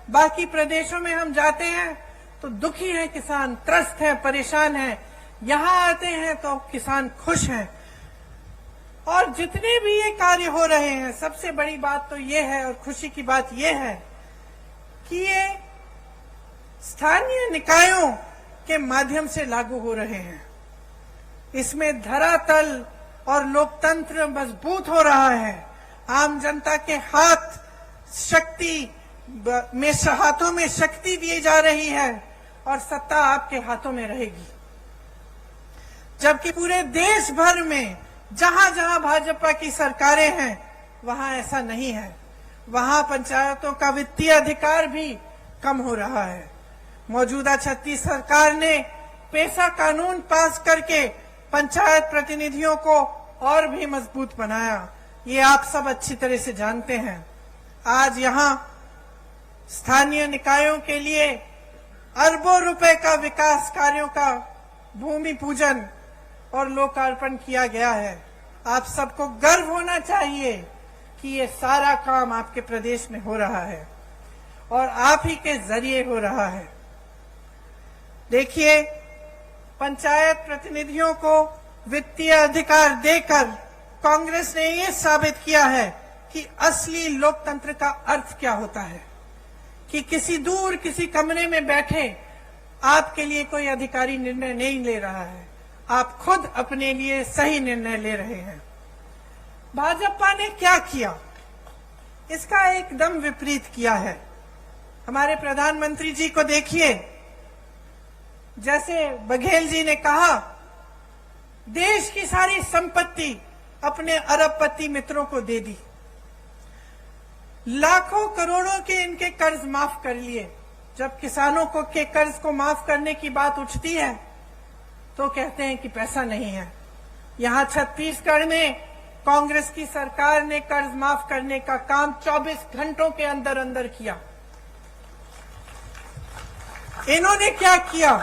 बाकी प्रदेशों में हम जाते हैं तो दुखी है किसान, त्रस्त है, परेशान है। यहाँ आते हैं तो किसान खुश हैं। और जितने भी ये कार्य हो रहे हैं, सबसे बड़ी बात तो ये है और खुशी की बात ये है कि ये स्थानीय निकायों के माध्यम से लागू हो रहे हैं। इसमें धरातल और लोकतंत्र मजबूत हो रहा है। आम जनता के हाथों में शक्ति दी जा रही है और सत्ता आपके हाथों में रहेगी। जबकि पूरे देश भर में जहां जहां भाजपा की सरकारें हैं वहां ऐसा नहीं है। वहां पंचायतों का वित्तीय अधिकार भी कम हो रहा है। मौजूदा छत्तीस सरकार ने पेशा कानून पास करके पंचायत प्रतिनिधियों को और भी मजबूत बनाया। ये आप सब अच्छी तरह से जानते हैं। आज यहाँ स्थानीय निकायों के लिए अरबों रुपए का विकास कार्यों का भूमि पूजन और लोकार्पण किया गया है। आप सबको गर्व होना चाहिए कि ये सारा काम आपके प्रदेश में हो रहा है और आप ही के जरिए हो रहा है। देखिए, पंचायत प्रतिनिधियों को वित्तीय अधिकार देकर कांग्रेस ने ये साबित किया है कि असली लोकतंत्र का अर्थ क्या होता है, कि किसी कमरे में बैठे आपके लिए कोई अधिकारी निर्णय नहीं ले रहा है, आप खुद अपने लिए सही निर्णय ले रहे हैं। भाजपा ने क्या किया, इसका एकदम विपरीत किया है। हमारे प्रधानमंत्री जी को देखिए, जैसे बघेल जी ने कहा, देश की सारी संपत्ति अपने अरबपति मित्रों को दे दी, लाखों करोड़ों के इनके कर्ज माफ कर लिए। जब किसानों को के कर्ज को माफ करने की बात उठती है तो कहते हैं कि पैसा नहीं है। यहां छत्तीसगढ़ में कांग्रेस की सरकार ने कर्ज माफ करने का काम 24 घंटों के अंदर अंदर किया। इन्होंने क्या किया,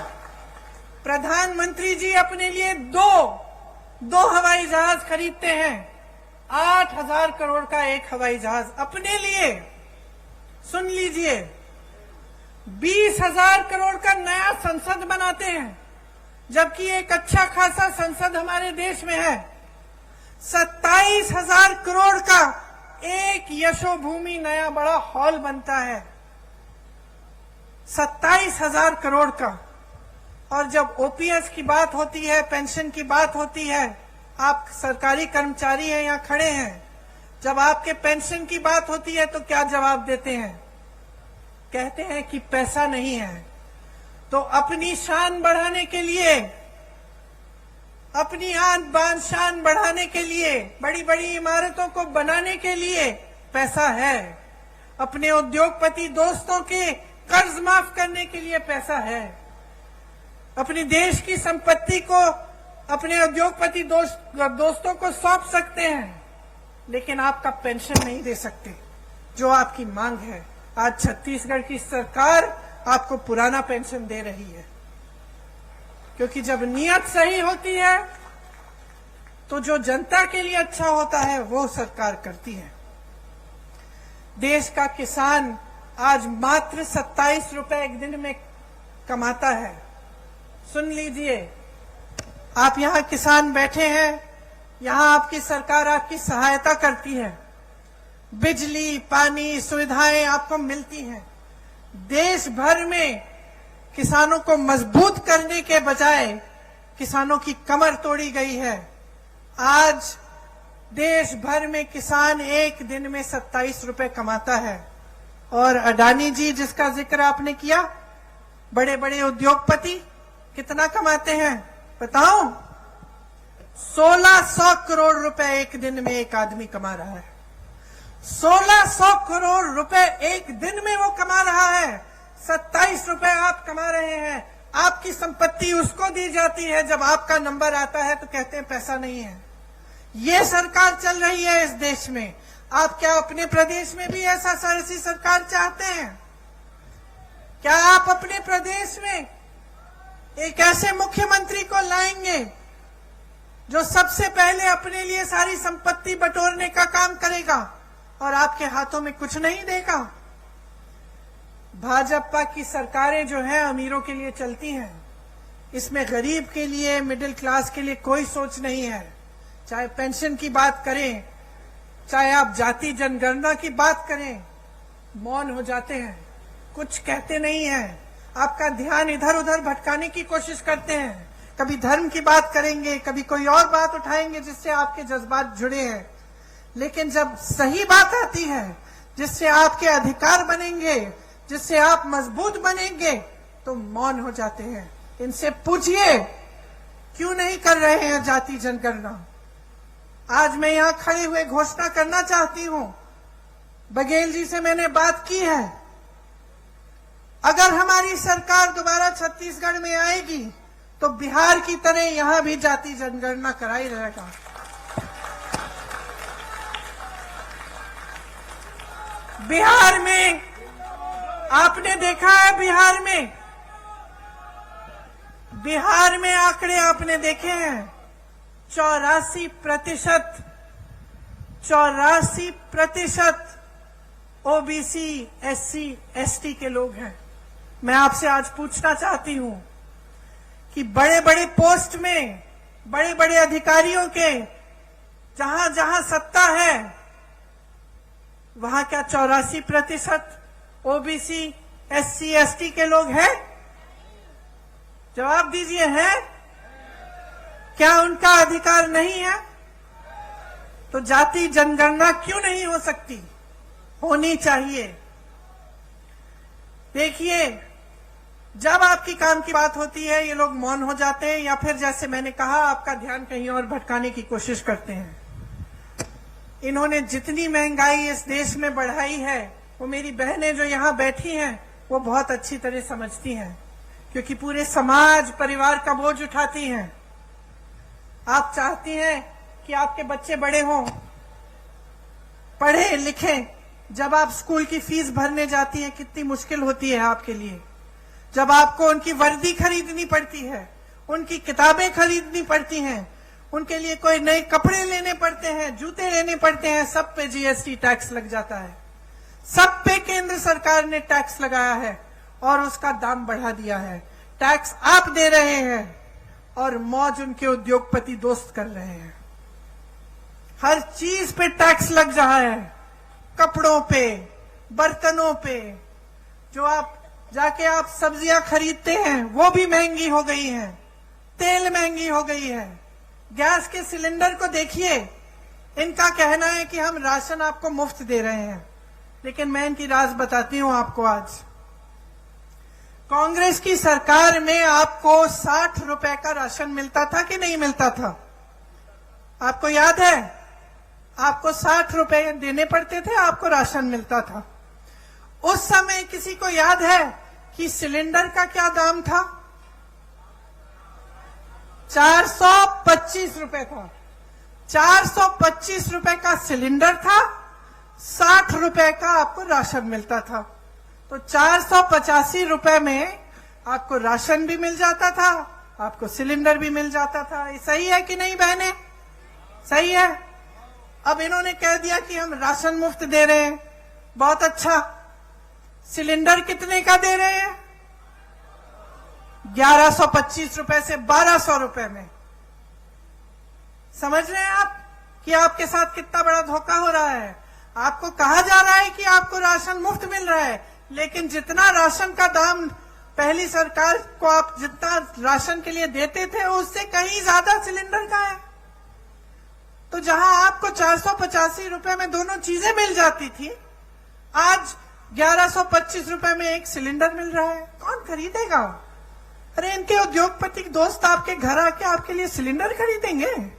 प्रधानमंत्री जी अपने लिए दो हवाई जहाज खरीदते हैं। 8,000 करोड़ का एक हवाई जहाज अपने लिए। सुन लीजिए, 20,000 करोड़ का नया संसद बनाते हैं, जबकि एक अच्छा खासा संसद हमारे देश में है। 27,000 करोड़ का एक यशोभूमि नया बड़ा हॉल बनता है, 27,000 करोड़ का। और जब ओपीएस की बात होती है, पेंशन की बात होती है, आप सरकारी कर्मचारी हैं, यहाँ खड़े हैं, जब आपके पेंशन की बात होती है तो क्या जवाब देते हैं? कहते हैं कि पैसा नहीं है। तो अपनी शान बढ़ाने के लिए, अपनी आन बान शान बढ़ाने के लिए, बड़ी बड़ी इमारतों को बनाने के लिए पैसा है। अपने उद्योगपति दोस्तों के कर्ज माफ करने के लिए पैसा है। अपने देश की संपत्ति को अपने उद्योगपति दोस्तों को सौंप सकते हैं, लेकिन आपका पेंशन नहीं दे सकते, जो आपकी मांग है। आज छत्तीसगढ़ की सरकार आपको पुराना पेंशन दे रही है, क्योंकि जब नीयत सही होती है तो जो जनता के लिए अच्छा होता है वो सरकार करती है। देश का किसान आज मात्र 27 रुपए एक दिन में कमाता है। सुन लीजिए, आप यहाँ किसान बैठे हैं, यहाँ आपकी सरकार आपकी सहायता करती है, बिजली पानी सुविधाएं आपको मिलती हैं। देश भर में किसानों को मजबूत करने के बजाय किसानों की कमर तोड़ी गई है। आज देश भर में किसान एक दिन में 27 रुपए कमाता है। और अडानी जी, जिसका जिक्र आपने किया, बड़े बड़े उद्योगपति कितना कमाते हैं बताओ? 1600 करोड़ रुपए एक दिन में एक आदमी कमा रहा है। 1600 करोड़ रुपए एक दिन में वो कमा रहा है। 27 रुपए आप कमा रहे हैं। आपकी संपत्ति उसको दी जाती है, जब आपका नंबर आता है तो कहते हैं पैसा नहीं है। ये सरकार चल रही है इस देश में। आप क्या अपने प्रदेश में भी ऐसी सरकार चाहते हैं? क्या आप अपने प्रदेश में एक ऐसे मुख्यमंत्री को लाएंगे जो सबसे पहले अपने लिए सारी संपत्ति बटोरने का काम करेगा और आपके हाथों में कुछ नहीं देगा? भाजपा की सरकारें जो हैं अमीरों के लिए चलती हैं, इसमें गरीब के लिए, मिडिल क्लास के लिए कोई सोच नहीं है। चाहे पेंशन की बात करें, चाहे आप जाति जनगणना की बात करें, मौन हो जाते हैं, कुछ कहते नहीं हैं। आपका ध्यान इधर उधर भटकाने की कोशिश करते हैं। कभी धर्म की बात करेंगे, कभी कोई और बात उठाएंगे जिससे आपके जज्बात जुड़े हैं। लेकिन जब सही बात आती है, जिससे आपके अधिकार बनेंगे, जिससे आप मजबूत बनेंगे, तो मौन हो जाते हैं। इनसे पूछिए क्यों नहीं कर रहे हैं जाति जनगणना। आज मैं यहां खड़े हुए घोषणा करना चाहती हूं बघेल जी से मैंने बात की है। अगर हमारी सरकार दोबारा छत्तीसगढ़ में आएगी तो बिहार की तरह यहां भी जाति जनगणना कराई रहेगा। बिहार में आपने देखा है, बिहार में आंकड़े आपने देखे हैं, 84% ओबीसी, एससी, एसटी के लोग हैं। मैं आपसे आज पूछना चाहती हूं कि बड़े बड़े पोस्ट में, बड़े बड़े अधिकारियों के जहां जहां सत्ता है वहां क्या 84% ओबीसी, एससी, एसटी के लोग हैं? जवाब दीजिए, है? क्या उनका अधिकार नहीं है? तो जाति जनगणना क्यों नहीं हो सकती? होनी चाहिए। देखिए, जब आपकी काम की बात होती है ये लोग मौन हो जाते हैं, या फिर जैसे मैंने कहा आपका ध्यान कहीं और भटकाने की कोशिश करते हैं। इन्होंने जितनी महंगाई इस देश में बढ़ाई है वो मेरी बहनें जो यहां बैठी हैं वो बहुत अच्छी तरह समझती हैं, क्योंकि पूरे समाज परिवार का बोझ उठाती हैं। आप चाहती हैं कि आपके बच्चे बड़े हों, पढ़े लिखें। जब आप स्कूल की फीस भरने जाती हैं कितनी मुश्किल होती है आपके लिए। जब आपको उनकी वर्दी खरीदनी पड़ती है, उनकी किताबें खरीदनी पड़ती हैं, उनके लिए कोई नए कपड़े लेने पड़ते हैं, जूते लेने पड़ते हैं, सब पे जीएसटी टैक्स लग जाता है। सब पे केंद्र सरकार ने टैक्स लगाया है और उसका दाम बढ़ा दिया है। टैक्स आप दे रहे हैं और मौज उनके उद्योगपति दोस्त कर रहे हैं। हर चीज पे टैक्स लग रहा है, कपड़ों पे, बर्तनों पे। जो आप जाके आप सब्जियां खरीदते हैं वो भी महंगी हो गई हैं, तेल महंगी हो गई है। गैस के सिलेंडर को देखिए, इनका कहना है कि हम राशन आपको मुफ्त दे रहे हैं, लेकिन मैं इनकी राज बताती हूं आपको। आज कांग्रेस की सरकार में आपको 60 रुपए का राशन मिलता था कि नहीं मिलता था? आपको याद है? आपको 60 रुपए देने पड़ते थे, आपको राशन मिलता था। उस समय किसी को याद है कि सिलेंडर का क्या दाम था? 425 रुपए था। 425 रुपए का सिलेंडर था, 60 रुपए का आपको राशन मिलता था। तो 485 रुपए में आपको राशन भी मिल जाता था, आपको सिलेंडर भी मिल जाता था। ये सही है कि नहीं बहने? सही है। अब इन्होंने कह दिया कि हम राशन मुफ्त दे रहे हैं, बहुत अच्छा। सिलेंडर कितने का दे रहे हैं? 1125 रुपए से 1200 रुपए में। समझ रहे हैं आप कि आपके साथ कितना बड़ा धोखा हो रहा है? आपको कहा जा रहा है कि आपको राशन मुफ्त मिल रहा है, लेकिन जितना राशन का दाम पहली सरकार को आप जितना राशन के लिए देते थे उससे कहीं ज्यादा सिलेंडर का है। तो जहां आपको 485 रुपए में दोनों चीजें मिल जाती थी, आज 1125 रुपए में एक सिलेंडर मिल रहा है। कौन खरीदेगा? अरे इनके उद्योगपति दोस्त आपके घर आके आपके लिए सिलेंडर खरीदेंगे।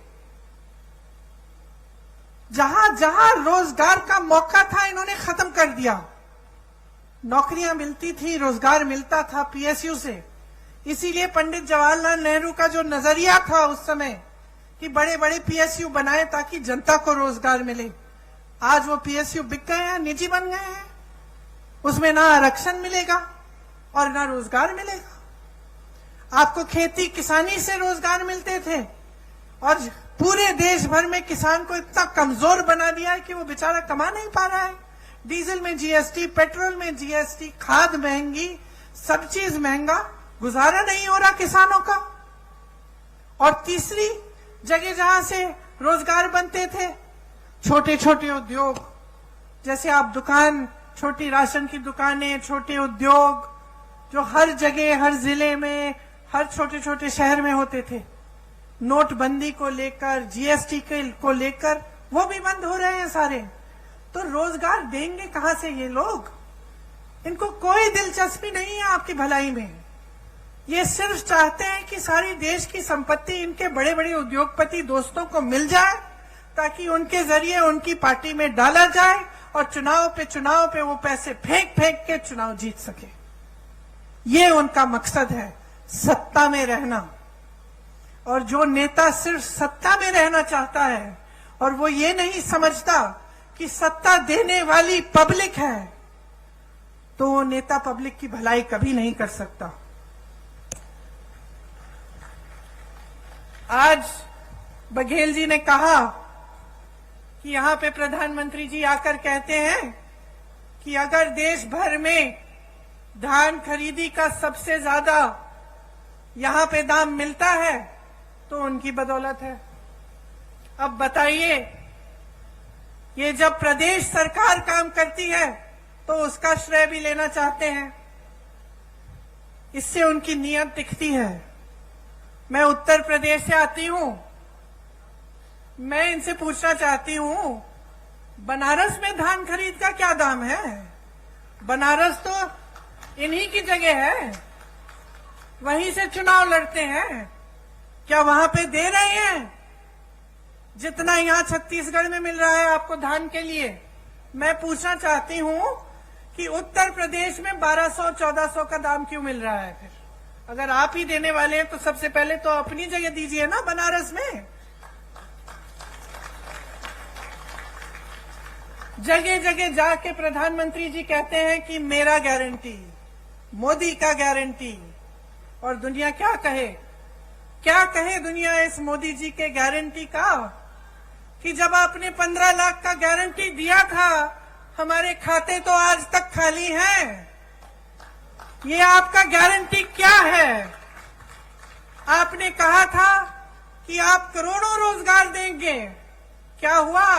जहां जहां रोजगार का मौका था इन्होंने खत्म कर दिया। नौकरियां मिलती थी, रोजगार मिलता था पीएसयू से। इसीलिए पंडित जवाहरलाल नेहरू का जो नजरिया था उस समय कि बड़े बड़े पीएसयू बनाए ताकि जनता को रोजगार मिले, आज वो पीएसयू बिक गए हैं, निजी बन गए हैं। उसमें ना आरक्षण मिलेगा और ना रोजगार मिलेगा। आपको खेती किसानी से रोजगार मिलते थे और पूरे देश भर में किसान को इतना कमजोर बना दिया है कि वो बेचारा कमा नहीं पा रहा है। डीजल में जीएसटी, पेट्रोल में जीएसटी, खाद महंगी, सब चीज महंगा, गुजारा नहीं हो रहा किसानों का। और तीसरी जगह जहां से रोजगार बनते थे, छोटे छोटे उद्योग, जैसे आप दुकान, छोटी राशन की दुकानें, छोटे उद्योग जो हर जगह, हर जिले में, हर छोटे छोटे शहर में होते थे, नोटबंदी को लेकर, जीएसटी को लेकर वो भी बंद हो रहे हैं सारे। तो रोजगार देंगे कहां से ये लोग? इनको कोई दिलचस्पी नहीं है आपकी भलाई में। ये सिर्फ चाहते हैं कि सारी देश की संपत्ति इनके बड़े बड़े उद्योगपति दोस्तों को मिल जाए ताकि उनके जरिए उनकी पार्टी में डाला जाए और चुनाव पे वो पैसे फेंक फेंक के चुनाव जीत सके। ये उनका मकसद है, सत्ता में रहना। और जो नेता सिर्फ सत्ता में रहना चाहता है और वो ये नहीं समझता कि सत्ता देने वाली पब्लिक है, तो वो नेता पब्लिक की भलाई कभी नहीं कर सकता। आज बघेल जी ने कहा कि यहां पे प्रधानमंत्री जी आकर कहते हैं कि अगर देश भर में धान खरीदी का सबसे ज्यादा यहां पे दाम मिलता है तो उनकी बदौलत है। अब बताइए, ये जब प्रदेश सरकार काम करती है तो उसका श्रेय भी लेना चाहते हैं। इससे उनकी नीयत दिखती है। मैं उत्तर प्रदेश से आती हूं, मैं इनसे पूछना चाहती हूं, बनारस में धान खरीद का क्या दाम है? बनारस तो इन्हीं की जगह है, वहीं से चुनाव लड़ते हैं। क्या वहां पे दे रहे हैं जितना यहां छत्तीसगढ़ में मिल रहा है आपको धान के लिए? मैं पूछना चाहती हूं कि उत्तर प्रदेश में 1200-1400 का दाम क्यों मिल रहा है? फिर अगर आप ही देने वाले हैं तो सबसे पहले तो अपनी जगह दीजिए ना बनारस में। जगह जगह जाके प्रधानमंत्री जी कहते हैं कि मेरा गारंटी, मोदी का गारंटी। और दुनिया क्या कहे? क्या कहे दुनिया इस मोदी जी के गारंटी का कि जब आपने 15 लाख का गारंटी दिया था, हमारे खाते तो आज तक खाली हैं। ये आपका गारंटी क्या है? आपने कहा था कि आप करोड़ों रोजगार देंगे, क्या हुआ?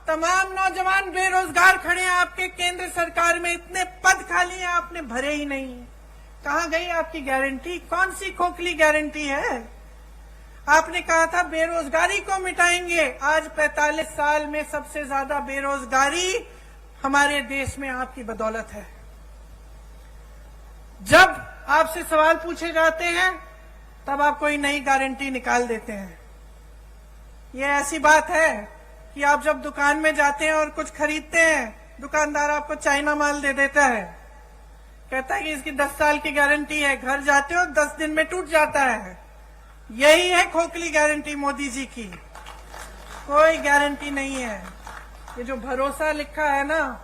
तमाम नौजवान बेरोजगार खड़े हैं आपके केंद्र सरकार में, इतने पद खाली हैं, आपने भरे ही नहीं। कहां गई आपकी गारंटी? कौन सी खोखली गारंटी है? आपने कहा था बेरोजगारी को मिटाएंगे, आज 45 साल में सबसे ज्यादा बेरोजगारी हमारे देश में आपकी बदौलत है। जब आपसे सवाल पूछे जाते हैं तब आप कोई नई गारंटी निकाल देते हैं। ये ऐसी बात है कि आप जब दुकान में जाते हैं और कुछ खरीदते हैं, दुकानदार आपको चाइना माल दे देता है, कहता है कि इसकी 10 साल की गारंटी है। घर जाते हो 10 दिन में टूट जाता है। यही है खोखली गारंटी मोदी जी की, कोई गारंटी नहीं है। ये जो भरोसा लिखा है ना,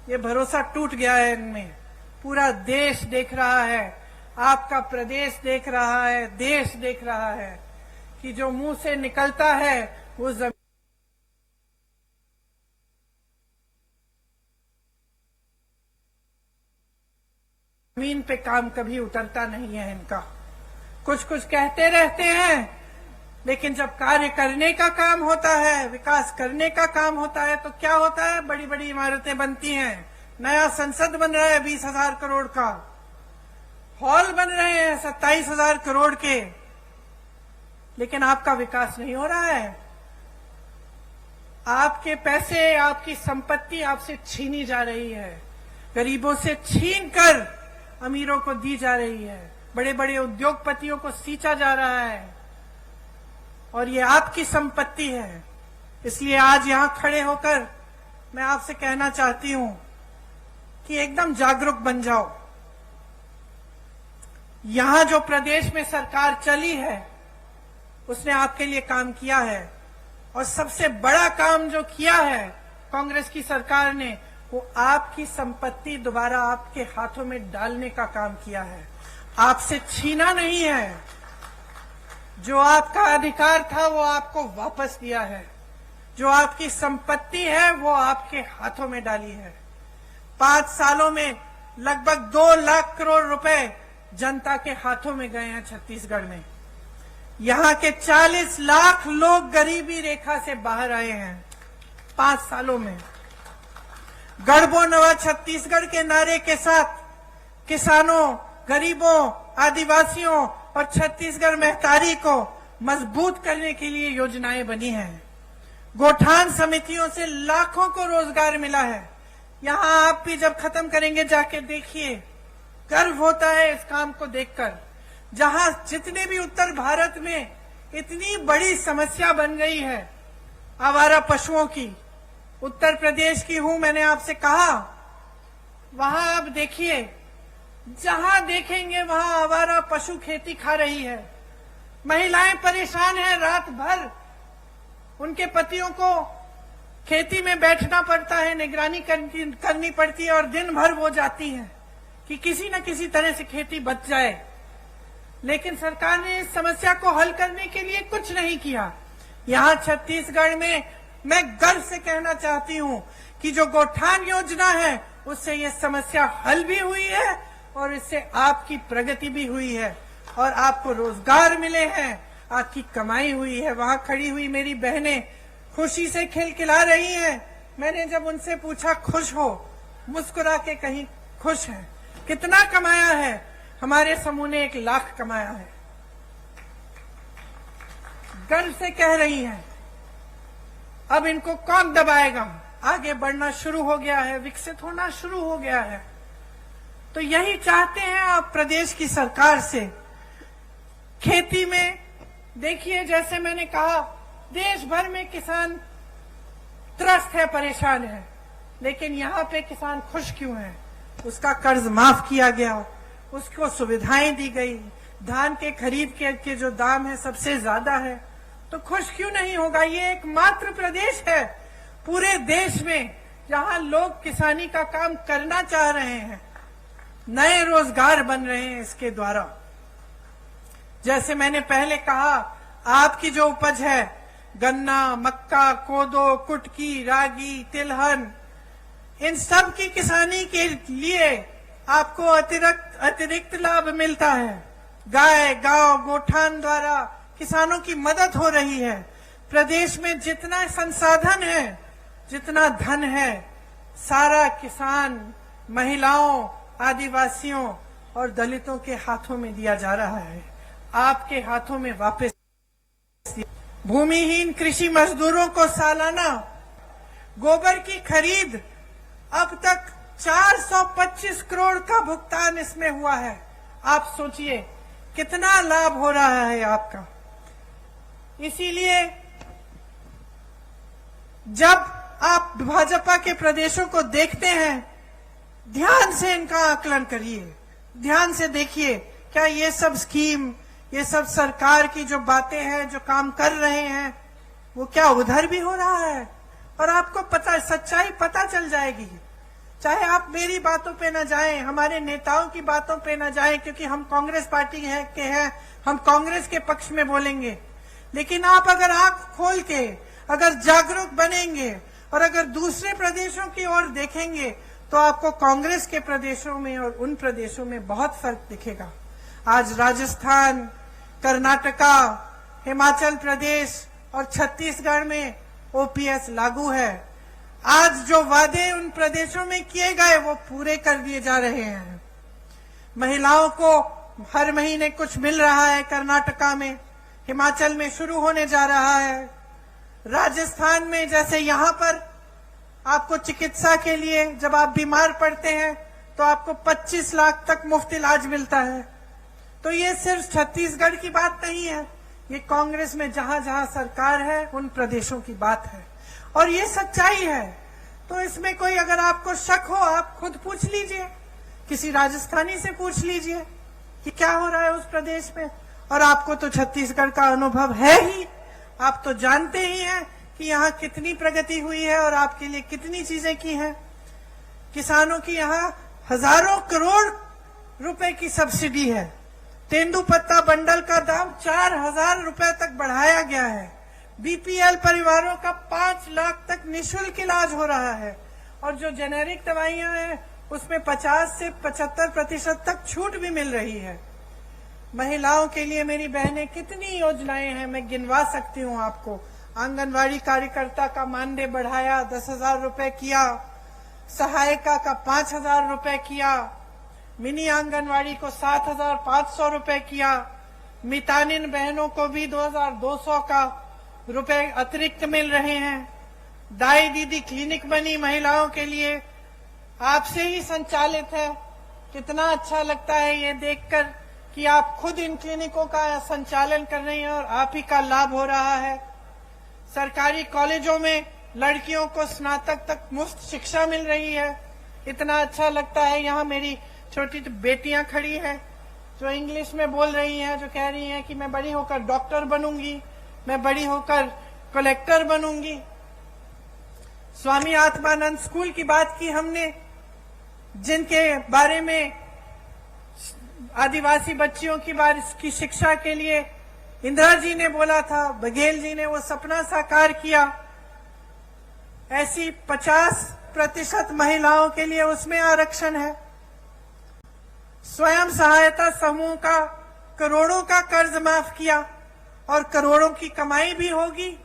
ये भरोसा टूट गया है इनमें। पूरा देश देख रहा है, आपका प्रदेश देख रहा है, देश देख रहा है कि जो मुंह से निकलता है वो जमीन पे काम कभी उतरता नहीं है इनका। कुछ कुछ कहते रहते हैं, लेकिन जब कार्य करने का काम होता है, विकास करने का काम होता है, तो क्या होता है? बड़ी बड़ी इमारतें बनती हैं, नया संसद बन रहा है 20,000 करोड़ का, हॉल बन रहे हैं 27,000 करोड़ के, लेकिन आपका विकास नहीं हो रहा है। आपके पैसे, आपकी संपत्ति आपसे छीनी जा रही है, गरीबों से छीन कर अमीरों को दी जा रही है, बड़े बड़े उद्योगपतियों को सींचा जा रहा है, और ये आपकी संपत्ति है। इसलिए आज यहां खड़े होकर मैं आपसे कहना चाहती हूं कि एकदम जागरूक बन जाओ। यहां जो प्रदेश में सरकार चली है उसने आपके लिए काम किया है, और सबसे बड़ा काम जो किया है कांग्रेस की सरकार ने, वो आपकी संपत्ति दोबारा आपके हाथों में डालने का काम किया है, आपसे छीना नहीं है। जो आपका अधिकार था वो आपको वापस दिया है, जो आपकी संपत्ति है वो आपके हाथों में डाली है। 5 सालों में लगभग 2 लाख करोड़ रुपए जनता के हाथों में गए हैं छत्तीसगढ़ में। यहां के 40 लाख लोग गरीबी रेखा से बाहर आए हैं 5 सालों में। गढ़बो नवा छत्तीसगढ़ के नारे के साथ किसानों, गरीबों, आदिवासियों और छत्तीसगढ़ महतारी को मजबूत करने के लिए योजनाएं बनी हैं। गोठान समितियों से लाखों को रोजगार मिला है। यहां आप भी जब खत्म करेंगे जाके देखिए, गर्व होता है इस काम को देखकर। जहां जितने भी उत्तर भारत में इतनी बड़ी समस्या बन गई है आवारा पशुओं की, उत्तर प्रदेश की हूं, मैंने आपसे कहा वहां आप देखिए, जहां देखेंगे वहां आवारा पशु खेती खा रही है। महिलाएं परेशान हैं, रात भर उनके पतियों को खेती में बैठना पड़ता है, निगरानी करनी पड़ती है और दिन भर वो जाती हैं कि किसी न किसी तरह से खेती बच जाए। लेकिन सरकार ने इस समस्या को हल करने के लिए कुछ नहीं किया। यहाँ छत्तीसगढ़ में मैं गर्व से कहना चाहती हूँ कि जो गौठान योजना है उससे ये समस्या हल भी हुई है और इससे आपकी प्रगति भी हुई है और आपको रोजगार मिले हैं, आपकी कमाई हुई है। वहां खड़ी हुई मेरी बहनें खुशी से खिलखिला रही हैं। मैंने जब उनसे पूछा खुश हो, मुस्कुरा के कहीं खुश हैं। कितना कमाया है? हमारे समूह ने 1 लाख कमाया है। गर्व से कह रही हैं। अब इनको कौन दबाएगा? आगे बढ़ना शुरू हो गया है, विकसित होना शुरू हो गया है। तो यही चाहते हैं आप प्रदेश की सरकार से। खेती में देखिए, जैसे मैंने कहा, देश भर में किसान त्रस्त है, परेशान है, लेकिन यहाँ पे किसान खुश क्यों है? उसका कर्ज माफ किया गया, उसको सुविधाएं दी गई, धान के खरीद के जो दाम है सबसे ज्यादा है, तो खुश क्यों नहीं होगा? ये एकमात्र प्रदेश है पूरे देश में जहां लोग किसानी का काम करना चाह रहे हैं, नए रोजगार बन रहे हैं इसके द्वारा। जैसे मैंने पहले कहा, आपकी जो उपज है, गन्ना, मक्का, कोदो, कुटकी, रागी, तिलहन, इन सब की किसानी के लिए आपको अतिरिक्त लाभ मिलता है। गाय, गांव, गोठान द्वारा किसानों की मदद हो रही है। प्रदेश में जितना संसाधन है, जितना धन है, सारा किसान, महिलाओं, आदिवासियों और दलितों के हाथों में दिया जा रहा है। आपके हाथों में वापस। भूमिहीन कृषि मजदूरों को सालाना गोबर की खरीद अब तक 425 करोड़ का भुगतान इसमें हुआ है। आप सोचिए कितना लाभ हो रहा है आपका। इसीलिए जब आप भाजपा के प्रदेशों को देखते हैं, ध्यान से इनका आकलन करिए, ध्यान से देखिए क्या ये सब स्कीम, ये सब सरकार की जो बातें हैं, जो काम कर रहे हैं, वो क्या उधर भी हो रहा है? और आपको पता, सच्चाई पता चल जाएगी। चाहे आप मेरी बातों पे न जाएं, हमारे नेताओं की बातों पे न जाएं, क्योंकि हम कांग्रेस पार्टी के हैं, हम कांग्रेस के पक्ष में बोलेंगे। लेकिन आप अगर आंख खोल के अगर जागरूक बनेंगे और अगर दूसरे प्रदेशों की ओर देखेंगे तो आपको कांग्रेस के प्रदेशों में और उन प्रदेशों में बहुत फर्क दिखेगा। आज राजस्थान, कर्नाटका, हिमाचल प्रदेश और छत्तीसगढ़ में ओपीएस लागू है। आज जो वादे उन प्रदेशों में किए गए वो पूरे कर दिए जा रहे हैं। महिलाओं को हर महीने कुछ मिल रहा है कर्नाटका में, हिमाचल में शुरू होने जा रहा है। राजस्थान में जैसे यहाँ पर आपको चिकित्सा के लिए जब आप बीमार पड़ते हैं तो आपको 25 लाख तक मुफ्त इलाज मिलता है। तो ये सिर्फ छत्तीसगढ़ की बात नहीं है, ये कांग्रेस में जहां जहां सरकार है उन प्रदेशों की बात है और ये सच्चाई है। तो इसमें कोई अगर आपको शक हो, आप खुद पूछ लीजिए, किसी राजस्थानी से पूछ लीजिए कि क्या हो रहा है उस प्रदेश में। और आपको तो छत्तीसगढ़ का अनुभव है ही, आप तो जानते ही हैं कि यहाँ कितनी प्रगति हुई है और आपके लिए कितनी चीजें की हैं। किसानों की यहाँ हजारों करोड़ रुपए की सब्सिडी है। तेंदुपत्ता बंडल का दाम 4,000 रुपए तक बढ़ाया गया है। बीपीएल परिवारों का 5 लाख तक निःशुल्क इलाज हो रहा है और जो जेनेरिक दवाइयां हैं उसमें 50 से 75% तक छूट भी मिल रही है। महिलाओं के लिए मेरी बहनें कितनी योजनाएं हैं, मैं गिनवा सकती हूँ आपको। आंगनवाड़ी कार्यकर्ता का मानदेय बढ़ाया, 10,000 रुपए किया। सहायिका का 5,000 रुपए किया। मिनी आंगनवाड़ी को 7,500 रुपए किया। मितानिन बहनों को भी 2,200 का रुपए अतिरिक्त मिल रहे हैं। दाई दीदी क्लिनिक बनी महिलाओं के लिए, आपसे ही संचालित है। कितना अच्छा लगता है ये देखकर कि आप खुद इन क्लिनिकों का संचालन कर रही हैं और आप ही का लाभ हो रहा है। सरकारी कॉलेजों में लड़कियों को स्नातक तक मुफ्त शिक्षा मिल रही है। इतना अच्छा लगता है। यहाँ मेरी छोटी बेटियां खड़ी हैं जो इंग्लिश में बोल रही हैं, जो कह रही हैं कि मैं बड़ी होकर डॉक्टर बनूंगी, मैं बड़ी होकर कलेक्टर बनूंगी। स्वामी आत्मानंद स्कूल की बात की हमने, जिनके बारे में आदिवासी बच्चियों की शिक्षा के लिए इंदिरा जी ने बोला था, बघेल जी ने वो सपना साकार किया। ऐसी 50% महिलाओं के लिए उसमें आरक्षण है। स्वयं सहायता समूह का करोड़ों का कर्ज माफ किया और करोड़ों की कमाई भी होगी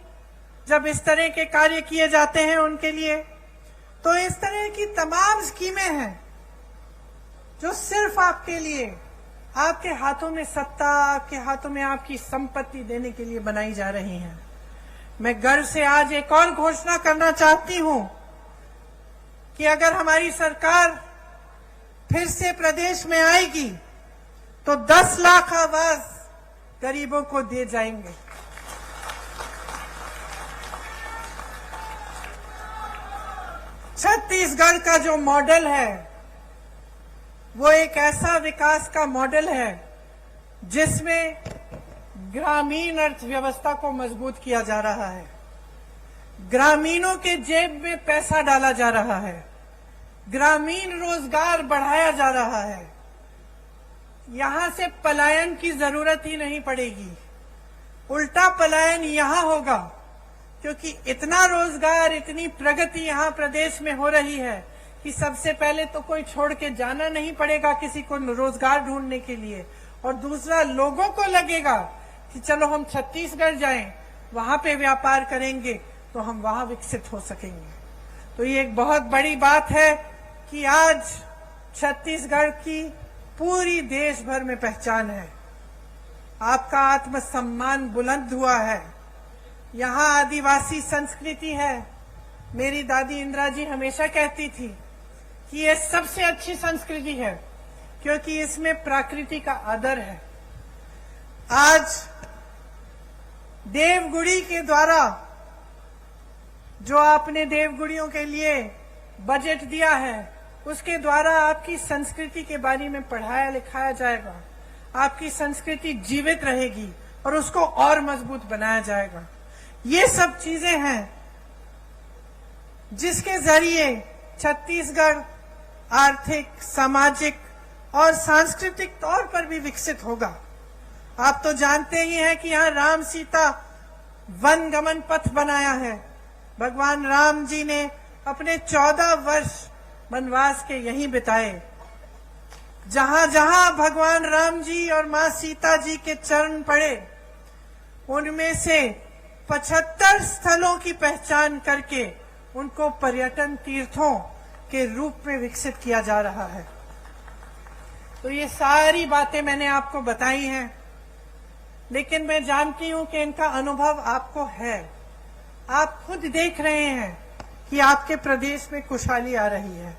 जब इस तरह के कार्य किए जाते हैं उनके लिए। तो इस तरह की तमाम स्कीमें हैं जो सिर्फ आपके लिए, आपके हाथों में सत्ता, आपके हाथों में आपकी संपत्ति देने के लिए बनाई जा रही हैं। मैं गर्व से आज एक और घोषणा करना चाहती हूं कि अगर हमारी सरकार फिर से प्रदेश में आएगी तो 10 लाख आवास गरीबों को दे जाएंगे। छत्तीसगढ़ का जो मॉडल है वो एक ऐसा विकास का मॉडल है जिसमें ग्रामीण अर्थव्यवस्था को मजबूत किया जा रहा है, ग्रामीणों के जेब में पैसा डाला जा रहा है, ग्रामीण रोजगार बढ़ाया जा रहा है। यहां से पलायन की जरूरत ही नहीं पड़ेगी, उल्टा पलायन यहां होगा, क्योंकि इतना रोजगार, इतनी प्रगति यहां प्रदेश में हो रही है कि सबसे पहले तो कोई छोड़ के जाना नहीं पड़ेगा किसी को रोजगार ढूंढने के लिए, और दूसरा लोगों को लगेगा कि चलो हम छत्तीसगढ़ जाएं, वहां पे व्यापार करेंगे तो हम वहां विकसित हो सकेंगे। तो ये एक बहुत बड़ी बात है कि आज छत्तीसगढ़ की पूरी देश भर में पहचान है। आपका आत्मसम्मान बुलंद हुआ है। यहाँ आदिवासी संस्कृति है। मेरी दादी इंदिरा जी हमेशा कहती थी कि ये सबसे अच्छी संस्कृति है क्योंकि इसमें प्रकृति का आदर है। आज देवगुड़ी के द्वारा जो आपने देवगुड़ियों के लिए बजट दिया है, उसके द्वारा आपकी संस्कृति के बारे में पढ़ाया लिखाया जाएगा, आपकी संस्कृति जीवित रहेगी और उसको और मजबूत बनाया जाएगा। ये सब चीजें हैं जिसके जरिए छत्तीसगढ़ आर्थिक, सामाजिक और सांस्कृतिक तौर पर भी विकसित होगा। आप तो जानते ही हैं कि यहाँ राम सीता वन गमन पथ बनाया है। भगवान राम जी ने अपने 14 वर्ष वनवास के यहीं बिताए। जहां जहां भगवान राम जी और मां सीता जी के चरण पड़े, उनमें से 75 स्थलों की पहचान करके उनको पर्यटन तीर्थों के रूप में विकसित किया जा रहा है। तो ये सारी बातें मैंने आपको बताई हैं, लेकिन मैं जानती हूं कि इनका अनुभव आपको है। आप खुद देख रहे हैं कि आपके प्रदेश में खुशहाली आ रही है।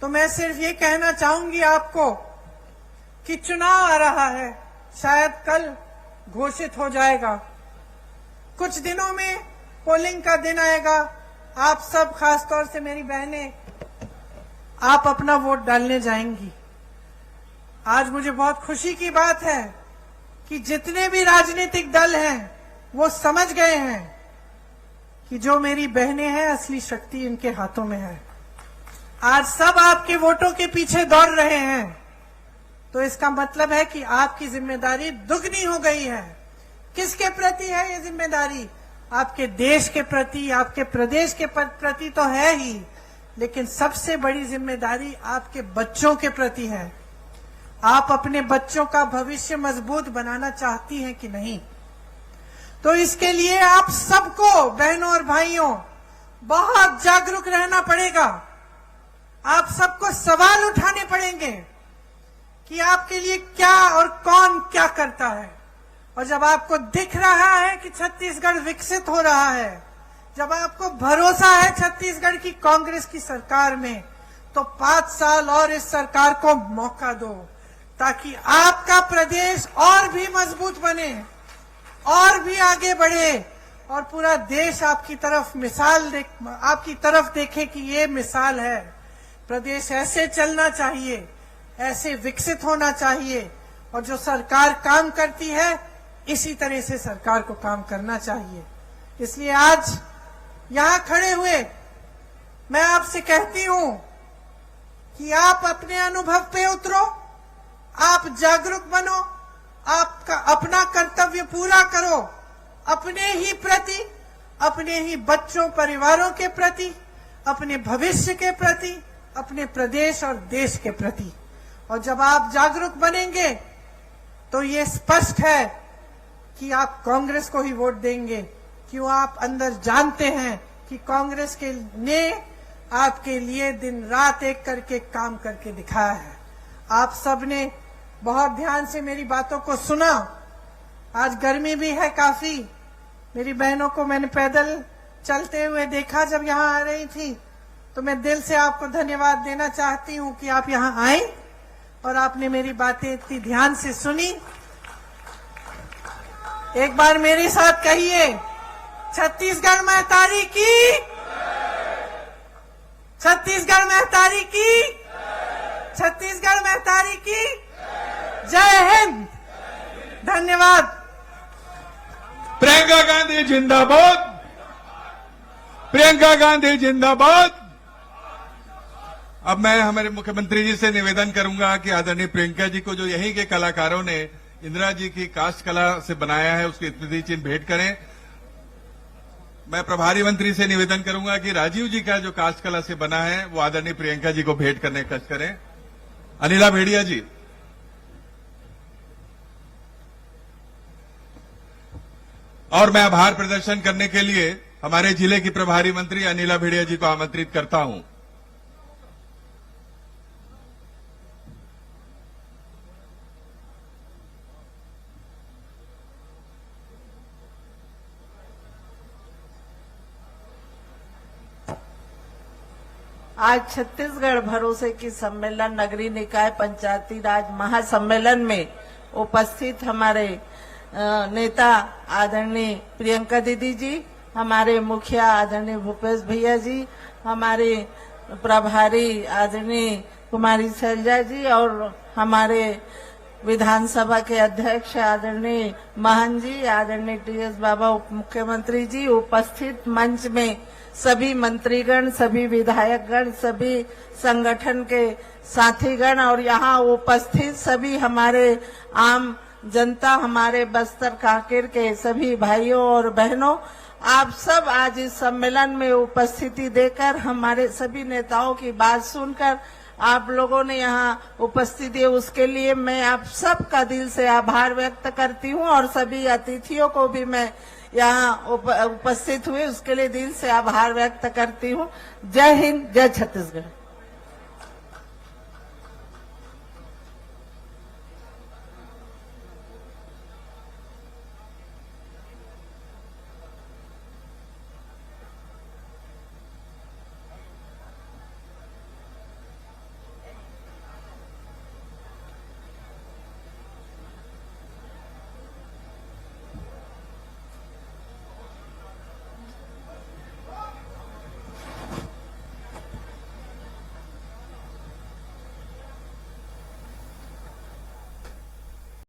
तो मैं सिर्फ ये कहना चाहूंगी आपको कि चुनाव आ रहा है, शायद कल घोषित हो जाएगा। कुछ दिनों में पोलिंग का दिन आएगा। आप सब, खासतौर से मेरी बहनें, आप अपना वोट डालने जाएंगी। आज मुझे बहुत खुशी की बात है कि जितने भी राजनीतिक दल हैं वो समझ गए हैं कि जो मेरी बहनें हैं, असली शक्ति इनके हाथों में है। आज सब आपके वोटों के पीछे दौड़ रहे हैं। तो इसका मतलब है कि आपकी जिम्मेदारी दुगनी हो गई है। किसके प्रति है ये जिम्मेदारी? आपके देश के प्रति, आपके प्रदेश के प्रति तो है ही, लेकिन सबसे बड़ी जिम्मेदारी आपके बच्चों के प्रति है। आप अपने बच्चों का भविष्य मजबूत बनाना चाहती हैं कि नहीं? तो इसके लिए आप सबको, बहनों और भाइयों, बहुत जागरूक रहना पड़ेगा। आप सबको सवाल उठाने पड़ेंगे कि आपके लिए क्या और कौन क्या करता है। और जब आपको दिख रहा है कि छत्तीसगढ़ विकसित हो रहा है, जब आपको भरोसा है छत्तीसगढ़ की कांग्रेस की सरकार में, तो 5 साल और इस सरकार को मौका दो ताकि आपका प्रदेश और भी मजबूत बने, और भी आगे बढ़े, और पूरा देश आपकी तरफ देखे कि ये मिसाल है। प्रदेश ऐसे चलना चाहिए, ऐसे विकसित होना चाहिए, और जो सरकार काम करती है इसी तरह से सरकार को काम करना चाहिए। इसलिए आज यहां खड़े हुए मैं आपसे कहती हूं कि आप अपने अनुभव पे उतरो, आप जागरूक बनो, आपका अपना कर्तव्य पूरा करो, अपने ही प्रति, अपने ही बच्चों परिवारों के प्रति, अपने भविष्य के प्रति, अपने प्रदेश और देश के प्रति। और जब आप जागरूक बनेंगे तो ये स्पष्ट है कि आप कांग्रेस को ही वोट देंगे। क्यों? आप अंदर जानते हैं कि कांग्रेस ने आपके लिए दिन रात एक करके काम करके दिखाया है। आप सबने बहुत ध्यान से मेरी बातों को सुना। आज गर्मी भी है काफी। मेरी बहनों को मैंने पैदल चलते हुए देखा जब यहाँ आ रही थी, तो मैं दिल से आपको धन्यवाद देना चाहती हूँ कि आप यहाँ आए और आपने मेरी बातें इतनी ध्यान से सुनी। एक बार मेरे साथ कहिए, छत्तीसगढ़ महतारी की, छत्तीसगढ़ महतारी की, छत्तीसगढ़ महतारी की जय हिंद। धन्यवाद। प्रियंका गांधी जिंदाबाद, प्रियंका गांधी जिंदाबाद। अब मैं हमारे मुख्यमंत्री जी से निवेदन करूंगा कि आदरणीय प्रियंका जी को, जो यहीं के कलाकारों ने इंदिरा जी की काष्ठ कला से बनाया है, उसकी स्मृति चिन्ह भेंट करें। मैं प्रभारी मंत्री से निवेदन करूंगा कि राजीव जी का जो काष्ठ कला से बना है वो आदरणीय प्रियंका जी को भेंट करने का कष्ट करें। अनिला भेड़िया जी। और मैं आभार प्रदर्शन करने के लिए हमारे जिले की प्रभारी मंत्री अनिला भेड़िया जी को आमंत्रित करता हूं। आज छत्तीसगढ़ भरोसे की सम्मेलन नगरीय निकाय पंचायती राज महासम्मेलन में उपस्थित हमारे नेता आदरणीय प्रियंका दीदी जी, हमारे मुखिया आदरणीय भूपेश भैया जी, हमारे प्रभारी आदरणीय कुमारी शैलजा जी और हमारे विधानसभा के अध्यक्ष आदरणीय महन जी, आदरणीय टीएस बाबा उप मुख्यमंत्री जी, उपस्थित मंच में सभी मंत्रीगण, सभी विधायकगण, सभी संगठन के साथीगण और यहाँ उपस्थित सभी हमारे आम जनता, हमारे बस्तर कांकेर के सभी भाइयों और बहनों, आप सब आज इस सम्मेलन में उपस्थिति देकर हमारे सभी नेताओं की बात सुनकर आप लोगों ने यहाँ उपस्थिति है, उसके लिए मैं आप सब का दिल से आभार व्यक्त करती हूँ और सभी अतिथियों को भी मैं यहाँ उपस्थित हुए उसके लिए दिल से आभार व्यक्त करती हूँ। जय हिंद, जय छत्तीसगढ़।